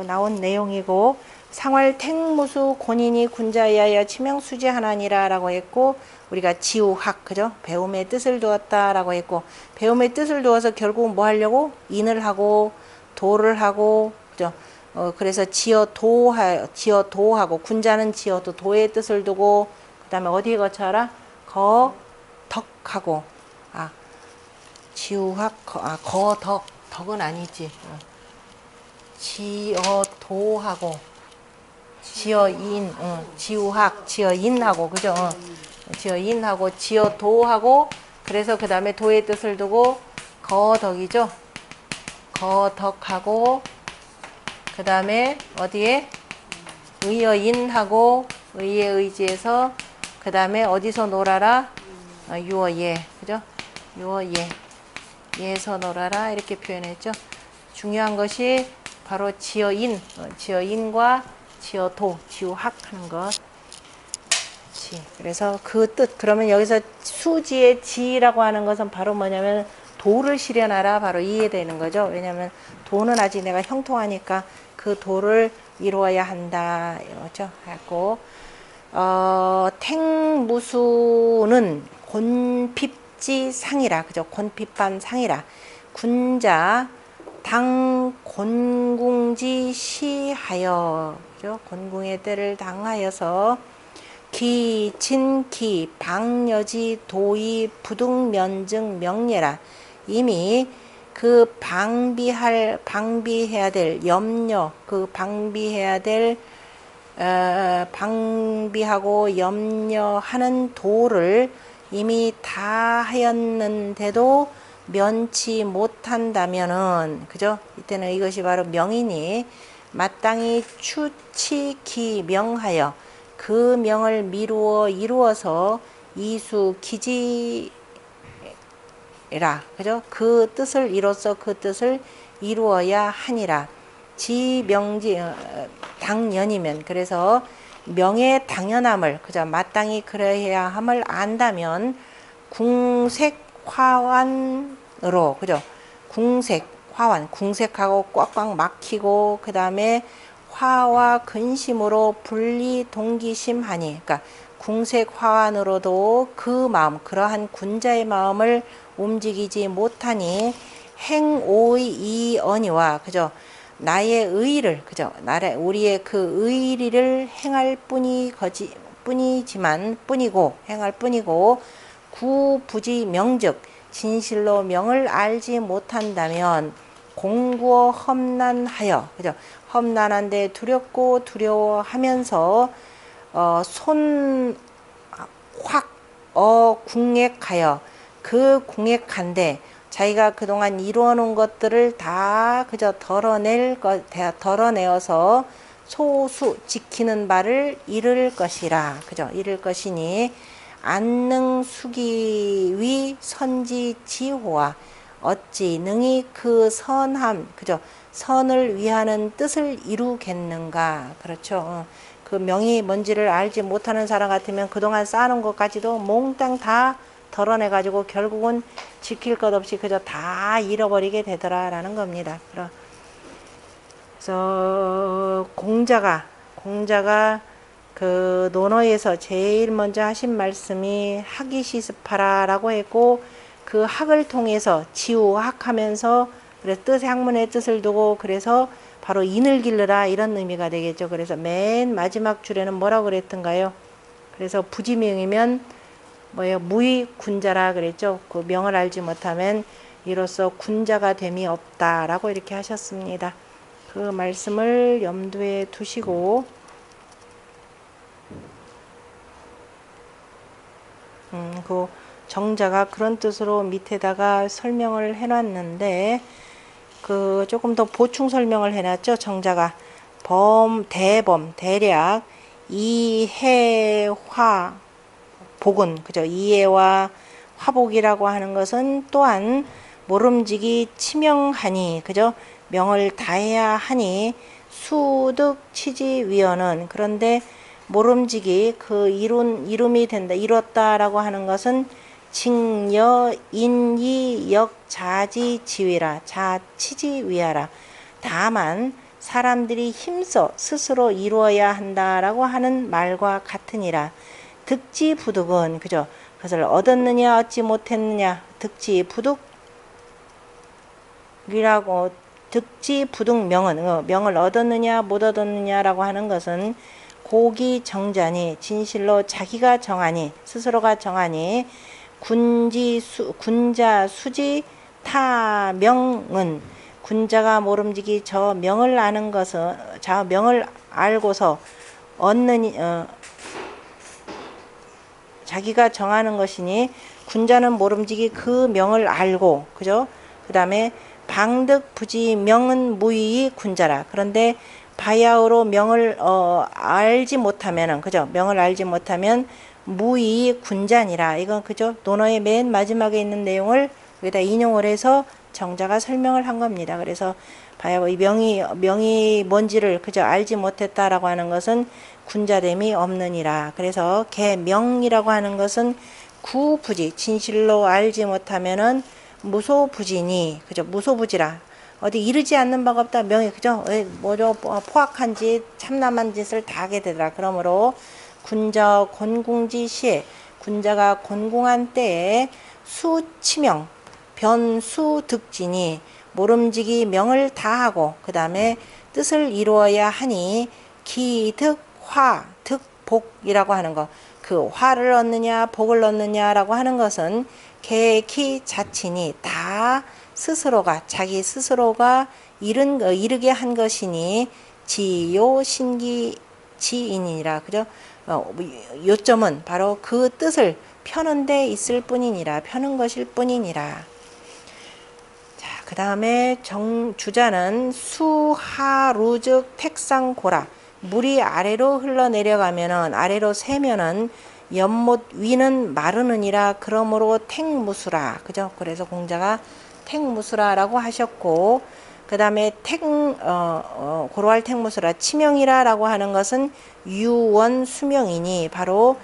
나온 내용이고, 상활 택무수 곤인이 군자이하여 치명수지하나니라 라고 했고, 우리가 지우학, 그죠? 배움의 뜻을 두었다 라고 했고, 배움의 뜻을 두어서 결국 뭐 하려고? 인을 하고 도를 하고, 그죠? 그래서 지어도하고, 군자는 지어도 도의 뜻을 두고, 그 다음에 어디에 거쳐라? 덕하고, 지우학, 거덕, 덕은 아니지. 지어도하고 지어인, 지우학, 지어인하고, 그죠? 지어인하고, 지어도하고, 그래서 그 다음에 도의 뜻을 두고, 거덕이죠? 거덕하고, 그 다음에 어디에? 의여인하고, 의에 의지해서, 그 다음에 어디서 놀아라? 유어예, 그죠? 유어예. 예에서 놀아라. 이렇게 표현했죠. 중요한 것이 바로 지어인, 지어인과 지어도, 지우학 하는 것. 그래서 그 뜻, 그러면 여기서 수지의 지라고 하는 것은 바로 뭐냐면 도를 실현하라, 바로 이해되는 거죠. 왜냐하면 도는 아직 내가 형통하니까 그 도를 이루어야 한다, 이거죠. 하고, 탱무수는 곤핍지 상이라, 그죠. 곤핍한 상이라. 군자 당 곤궁지 시하여, 그죠? 곤궁의 때를 당하여서 기, 진기, 방여지, 도의, 부득면증, 명예라. 이미 그 방비해야 될 염려, 그 방비해야 될 방비하고 염려하는 도를 이미 다 하였는데도 면치 못한다면은, 그죠? 이때는 이것이 바로 명이니 마땅히 추치기 명하여 그 명을 이루어서 이수 기지라, 그죠? 그 뜻을 이로써 그 뜻을 이루어야 하니라. 지명지 당연이면, 그래서 명의 당연함을, 그죠? 마땅히 그래야 함을 안다면 궁색화완으로, 그죠? 궁색화완, 궁색하고 꽉꽉 막히고, 그 다음에 화와 근심으로 분리 동기심하니, 그러니까 궁색화완으로도 그 마음, 그러한 군자의 마음을 움직이지 못하니 행오의 이언이와, 그죠? 나의 의를, 그죠? 우리의 그 의리를 행할 행할 뿐이고, 구부지 명즉, 진실로 명을 알지 못한다면, 공구어 험난하여, 그죠? 험난한데 두렵고 두려워하면서, 궁액하여, 그 궁액한데, 자기가 그동안 이루어놓은 것들을 다 그저 덜어내어서 소수 지키는 바를 이룰 것이라, 그죠? 이룰 것이니 안능 수기위 선지지호와 어찌 능히 그 선함, 그죠? 선을 위하는 뜻을 이루겠는가, 그렇죠? 그 명이 뭔지를 알지 못하는 사람 같으면 그동안 쌓아놓은 것까지도 몽땅 다 덜어내가지고 결국은 지킬 것 없이 그저 다 잃어버리게 되더라라는 겁니다. 그래서 공자가 그 논어에서 제일 먼저 하신 말씀이 학이시습하라라고 했고, 그 학을 통해서 지우학하면서 그래서 뜻의 학문의 뜻을 두고, 그래서 바로 인을 기르라, 이런 의미가 되겠죠. 그래서 맨 마지막 줄에는 뭐라고 그랬던가요? 그래서 부지명이면 뭐예요? 무의 군자라 그랬죠. 그 명을 알지 못하면 이로써 군자가 됨이 없다라고 이렇게 하셨습니다. 그 말씀을 염두에 두시고, 그 정자가 그런 뜻으로 밑에다가 설명을 해놨는데, 그 조금 더 보충 설명을 해놨죠. 정자가 대략 이해화 복은, 그죠? 이해와 화복이라고 하는 것은 또한 모름지기 치명하니, 그죠? 명을 다해야 하니 수득 치지위원은, 그런데 모름지기 그 이름이 된다, 이뤘다라고 하는 것은 징여 인이 역자지 지위라, 자치지위하라. 다만 사람들이 힘써 스스로 이루어야 한다라고 하는 말과 같으니라. 득지부득은, 그죠? 그것을 얻었느냐 얻지 못했느냐, 득지부득명은 명을 얻었느냐 못 얻었느냐라고 하는 것은 고기 정자니, 진실로 자기가 정하니, 스스로가 정하니, 군자 수지 타명은 군자가 모름지기 저 명을 아는 것은 자 명을 알고서 얻는 자기가 정하는 것이니 군자는 모름지기 그 명을 알고 그죠? 그 다음에 방득 부지 명은 무의이 군자라. 그런데 바야흐로 명을 알지 못하면은 그죠? 명을 알지 못하면 무의이 군자니라. 이건 그죠? 논어의 맨 마지막에 있는 내용을 여기다 인용을 해서 정자가 설명을 한 겁니다. 그래서 바야흐로 이 명이 뭔지를 그저 알지 못했다라고 하는 것은 군자됨이 없느니라. 그래서 개명이라고 하는 것은 구부지 진실로 알지 못하면은 무소부지니 그죠? 무소부지라. 어디 이르지 않는 바가 없다. 명이 그죠? 뭐죠? 포악한 짓, 참남한 짓을 다 하게 되더라. 그러므로 군자 곤궁지 시에 군자가 곤궁한 때에 수치명 변수득진이 모름지기 명을 다하고 그 다음에 뜻을 이루어야 하니 기득화 득복이라고 하는 거. 그 화를 얻느냐 복을 얻느냐라고 하는 것은 개키 자친이 다 스스로가 자기 스스로가 이르게 한 것이니 지요 신기 지인이라 그죠? 요점은 바로 그 뜻을 펴는 데 있을 뿐이니라 펴는 것일 뿐이니라. 자, 그 다음에 주자는 수하루즉 택상고라. 물이 아래로 흘러내려가면은 아래로 새면은 연못 위는 마르느니라. 그러므로 택무수라. 그죠? 그래서 공자가 택무수라라고 하셨고, 그 다음에 고로할 택무수라. 치명이라라고 하는 것은 유원 수명이니 바로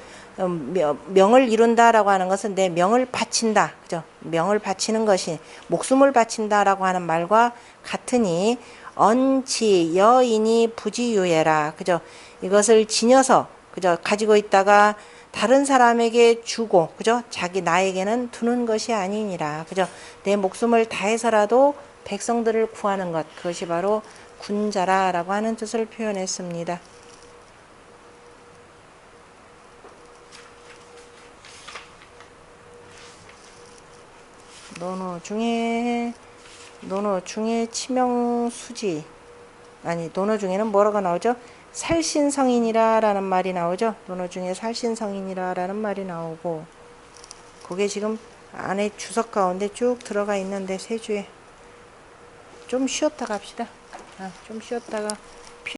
명을 이룬다라고 하는 것은 내 명을 바친다. 그죠? 명을 바치는 것이 목숨을 바친다라고 하는 말과 같으니 언치 여인이 부지유예라. 그죠? 이것을 지녀서 그죠? 가지고 있다가 다른 사람에게 주고 그죠? 자기 나에게는 두는 것이 아니니라. 그죠? 내 목숨을 다해서라도 백성들을 구하는 것, 그것이 바로 군자라라고 하는 뜻을 표현했습니다. 논어 중에 치명수지 아니 논어 중에는 뭐라고 나오죠? 살신성인이라라는 말이 나오죠. 논어 중에 살신성인이라라는 말이 나오고 그게 지금 안에 주석 가운데 쭉 들어가 있는데 세 주에 좀 쉬었다 갑시다. 좀 쉬었다가